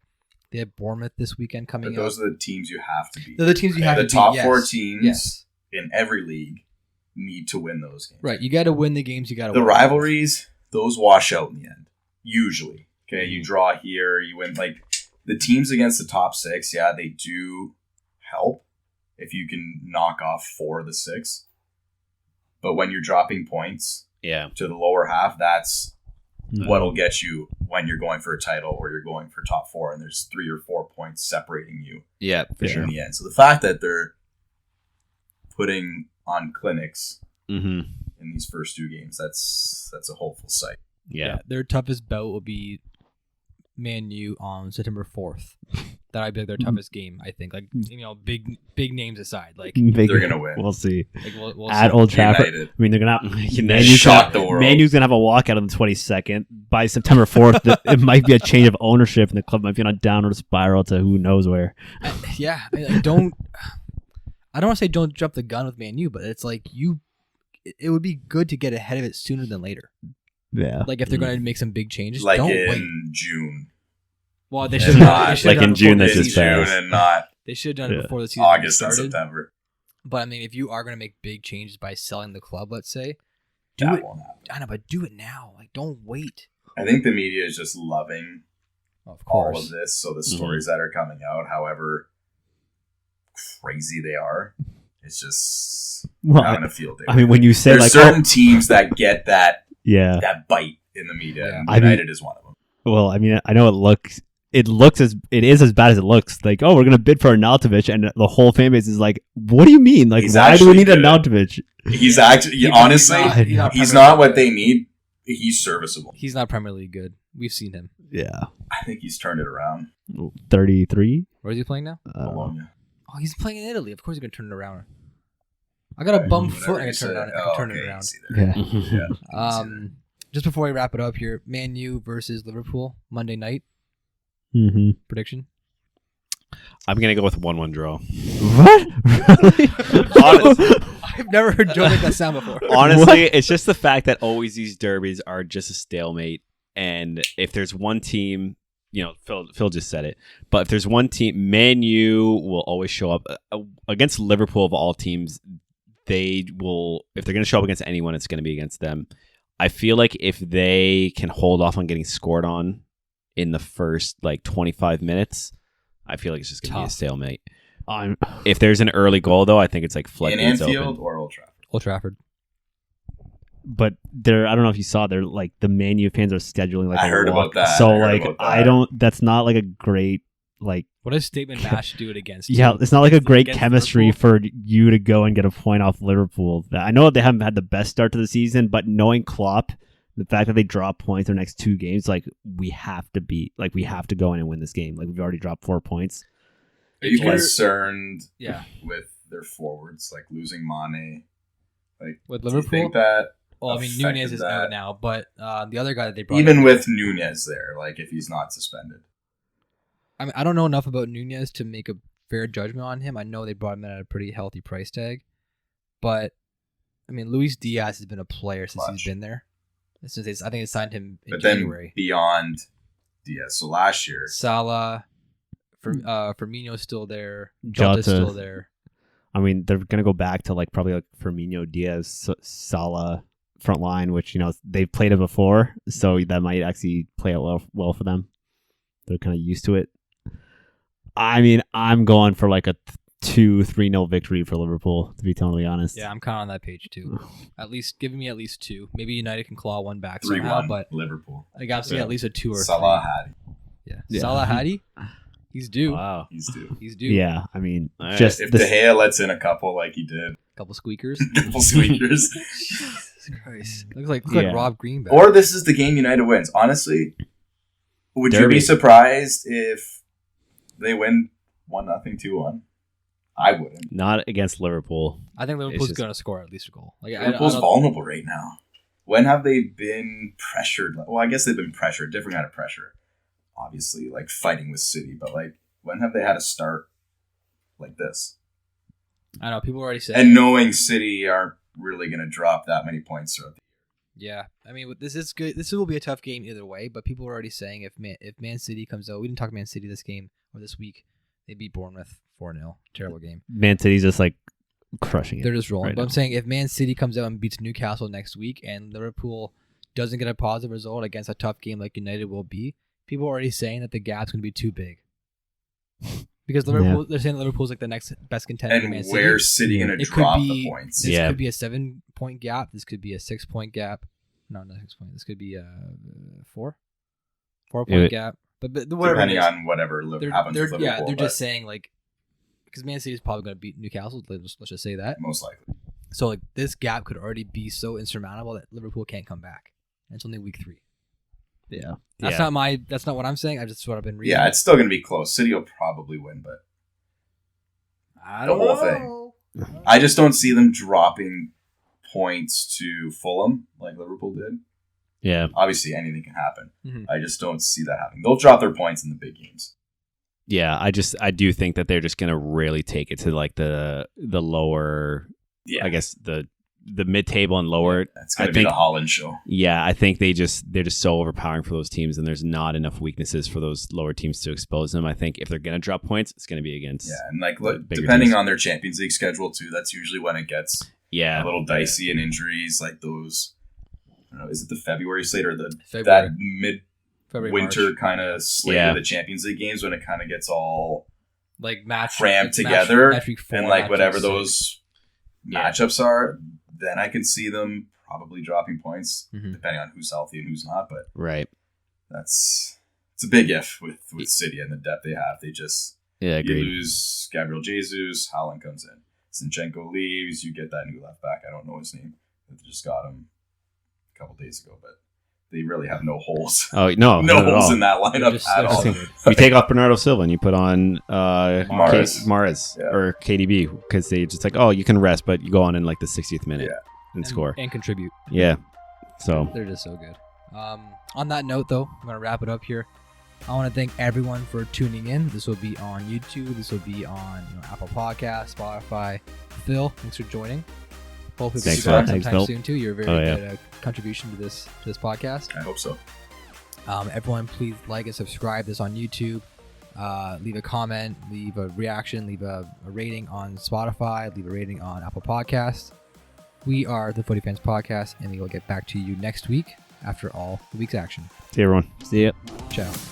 A: They have Bournemouth this weekend coming up.
C: But those are the teams you have to beat.
A: They're the teams you have to beat.
C: The top 4 teams in every league need to win those games.
A: Right, you got to win the games. You got to win.
C: The rivalries, those wash out in the end, usually. Okay, you draw here, you win. Like the teams against the top 6, they do help if you can knock off 4 of the 6. But when you're dropping points to the lower half, that's what'll get you when you're going for a title or you're going for top 4, and there's 3 or 4 points separating you.
D: Yeah, for sure.
C: In the end, so the fact that they're putting on clinics in these first 2 games, that's a hopeful sight.
D: Yeah,
A: their toughest bout will be Man U on September 4th. That'd be like their toughest game, I think. Like, big names aside, like
C: they're gonna win.
B: We'll see.
A: Like we'll
B: at
A: see.
B: Old Trafford.
C: United.
B: I mean, they're gonna
C: shock the world.
B: Man U's gonna have a walkout on the 22nd. By September 4th, it might be a change of ownership, and the club might be on a downward spiral to who knows where.
A: Yeah, I don't. I don't want to say don't jump the gun with Man U, but it's like it would be good to get ahead of it sooner than later.
B: Yeah.
A: Like if they're going to make some big changes,
C: Like
A: don't
C: in
A: wait.
C: June.
A: Well, they
C: And
A: should
C: not-
A: have
B: like in June, that's
C: In
B: just
C: June
B: fast.
C: and not
A: They should have done it
B: Yeah.
A: before the season
C: August and
A: started.
C: September.
A: But I mean, if you are going to make big changes by selling the club, let's say,
C: That
A: it.
C: won't happen.
A: I know, but do it now. Like, don't wait.
C: I think the media is just loving
A: Of
C: all of
A: course.
C: this. So the stories that are coming out, however crazy they are, it's just
B: Well,
C: having a field day.
B: I mean, when you say
C: There's
B: like,
C: certain teams that get that
B: yeah.
C: that bite in the media,
A: Yeah.
C: and
B: I mean-
C: United is one of them.
B: Well, I mean, I know it is as bad as it looks. Like, oh, we're gonna bid for Arnautovic, and the whole fan base is like, what do you mean? Like,
C: He's
B: why do we
C: actually
B: need
C: good.
B: He's
C: He's actually, honestly, he's not what they need. He's serviceable.
A: He's not Premier League good. We've seen him.
B: Yeah,
C: I think he's turned it around.
B: 33.
A: Where is he playing now?
C: Bologna.
A: Oh, he's playing in Italy. Of course, he's gonna turn it around. I got a bum foot. I can turn it around. I can turn it around.
B: Yeah.
C: Yeah.
A: Just before we wrap it up here, Man U versus Liverpool Monday night
B: Mm-hmm.
A: prediction.
D: I'm gonna go with 1-1 draw.
B: What? Really?
A: I've never heard Joe make that sound before.
D: Honestly, it's just the fact that always these derbies are just a stalemate. And if there's one team, Phil just said it, but if there's one team, Man U will always show up against Liverpool of all teams. They will, if they're going to show up against anyone, it's going to be against them. I feel like if they can hold off on getting scored on in the first 25 minutes, I feel like it's just going to be a
A: Tough.
D: stalemate. If there's an early goal, though, I think it's like
C: In
D: floodgates
C: Anfield
D: open.
C: or Old Trafford?
A: Old Trafford.
B: But I don't know if you saw, they're like the Man U fans are scheduling
C: I
B: a
C: heard
B: walk.
C: about that.
B: So
C: I heard about that.
B: that's not like a great
A: What does statement match do it against?
B: Yeah,
A: you?
B: it's not like a great
A: Against
B: chemistry
A: Liverpool?
B: for you to go and get a point off Liverpool. I know they haven't had the best start to the season, but knowing Klopp, the fact that they drop points their next two games, we have to go in and win this game. Like, we've already dropped 4 points.
C: Are you
A: You're-
C: concerned
A: Yeah.
C: with their forwards, like losing Mane?
A: With
C: Do you
A: Liverpool.
C: think that
A: Well, I mean,
C: affected
A: Nunez is
C: that?
A: out now, but the other guy that they brought
C: even
A: in,
C: with Nunez there, if he's not suspended?
A: I mean, I don't know enough about Nunez to make a fair judgment on him. I know they brought him in at a pretty healthy price tag, but I mean, Luis Diaz has been a player since
C: Clutch.
A: he's been there. I think they signed him in
C: But
A: January.
C: then beyond Diaz, so last year,
A: Salah, Firmino's still there. Jota's
B: Jota.
A: still there.
B: I mean, they're gonna go back to probably Firmino, Diaz, Salah front line, which they've played it before, so that might actually play out well for them. They're kind of used to it. I mean, I'm going for a 2-3-0 victory for Liverpool, to be totally honest.
A: Yeah, I'm kind of on that page too. Giving me at least 2. Maybe United can claw one back somehow,
C: 3-1
A: but
C: Liverpool.
A: I got to see at least a 2 or
C: Salah
A: 3.
C: had.
A: Yeah.
B: Yeah.
A: Salah Hadi, he's due.
D: Wow.
C: He's due.
A: He's due.
B: Yeah, I mean,
D: All right.
B: just
C: If
B: this,
C: De Gea lets in a couple like he did,
A: Couple squeakers.
C: couple squeakers,
A: Jesus Christ. Looks like
B: Yeah.
A: Rob Greenback.
C: or this is the game United wins. Honestly, would you
D: Derby.
C: be surprised if they win 1-0, 2-1? I wouldn't.
D: Not against Liverpool.
A: I think Liverpool's
D: just-
A: going to score at least a goal.
C: Liverpool's vulnerable right now. When have they been pressured? Well, I guess they've been pressured, different kind of pressure. Obviously, fighting with City, but when have they had a start like this?
A: I know people already said.
C: And knowing City aren't really going to drop that many points throughout the
A: Yeah, I mean, this is good. This will be a tough game either way. But people are already saying if Man City comes out, we didn't talk Man City this game or this week. They beat Bournemouth 4-0. Terrible game.
B: Man City's just crushing it.
A: They're just rolling.
B: right
A: But I'm
B: now.
A: saying if Man City comes out and beats Newcastle next week, and Liverpool doesn't get a positive result against a tough game like United will be, people are already saying that the gap's going to be too big. Because Liverpool, they're saying Liverpool's the next best contender. to Man
C: And
A: City.
C: where's City going to
A: It could
C: drop
A: be-
C: the points?
A: This
D: Yeah.
A: could be a 7-point gap. This could be a 6-point gap. No, not 6 point. This could be a 4-point
D: would-
A: gap. But whatever.
C: Depending
A: it is,
C: on whatever happens with Liverpool.
A: yeah, they're
C: but
A: just saying because Man City is probably going to beat Newcastle. Let's just say that.
C: most likely.
A: So this gap could already be so insurmountable that Liverpool can't come back. And it's only week 3.
B: Yeah.
A: That's not what I'm saying. I just what I've been reading.
C: Yeah, it's still going to be close. City will probably win, but
A: I
C: the
A: don't
C: whole
A: know.
C: I just don't see them dropping points to Fulham like Liverpool did.
D: Yeah.
C: Obviously, anything can happen.
A: Mhm.
C: I just don't see that happening. They'll drop their points in the big games.
D: Yeah, I do think that they're just gonna really take it to like the lower,
C: Yeah.
D: I guess the mid-table and lower.
C: It's going
D: I
C: to be
D: think-
C: the Holland show.
D: Yeah, I think they're just so overpowering for those teams, and there's not enough weaknesses for those lower teams to expose them. I think if they're gonna drop points, it's gonna be against.
C: Yeah, and like look,
D: bigger
C: depending
D: teams.
C: on their Champions League schedule too, that's usually when it gets
D: Yeah,
C: a little dicey and injuries like those. I don't know, is it the February slate or that
A: February,
C: mid-winter
A: March.
C: kind of slate
D: Yeah.
C: of the Champions League games when it kind of gets all
A: like match
C: crammed together
A: match week 4,
C: and like
A: match
C: whatever
A: week
C: those
D: Yeah.
C: matchups are, then I can see them probably dropping points
A: Mhm.
C: depending on who's healthy and who's not. But
D: right.
C: it's a big if with City and the depth they have. They just
D: Yeah,
C: you
D: agreed.
C: lose Gabriel Jesus, Haaland comes in, Zinchenko leaves, you get that new left back. I don't know his name. They just got him a couple days ago, but they really have no holes.
D: Oh no,
C: No
D: not at
C: holes
D: all.
C: in that lineup
A: Just-
C: at all.
D: You take off Bernardo Silva and you put on
C: Mahrez.
D: Mahrez
C: Yeah.
D: or KDB because they just like, oh, you can rest, but you go on in like the 60th minute
C: Yeah.
D: and score.
A: and contribute.
D: Yeah. So
A: They're just so good. On that note, though, I'm gonna wrap it up here. I want to thank everyone for tuning in. This will be on YouTube. This will be on Apple Podcasts, Spotify. Phil, thanks for joining. Hopefully, we'll
D: Thanks,
A: see you back
D: Phil. Thanks,
A: sometime
D: Phil.
A: soon too. You're a very
D: Oh, yeah.
A: good contribution to this podcast.
C: I hope so.
A: Everyone, please like and subscribe this on YouTube. Leave a comment, leave a reaction, leave a rating on Spotify, leave a rating on Apple Podcasts. We are the Footy Fans Podcast, and we will get back to you next week after all the week's action.
D: see you, everyone.
B: See ya.
A: Ciao.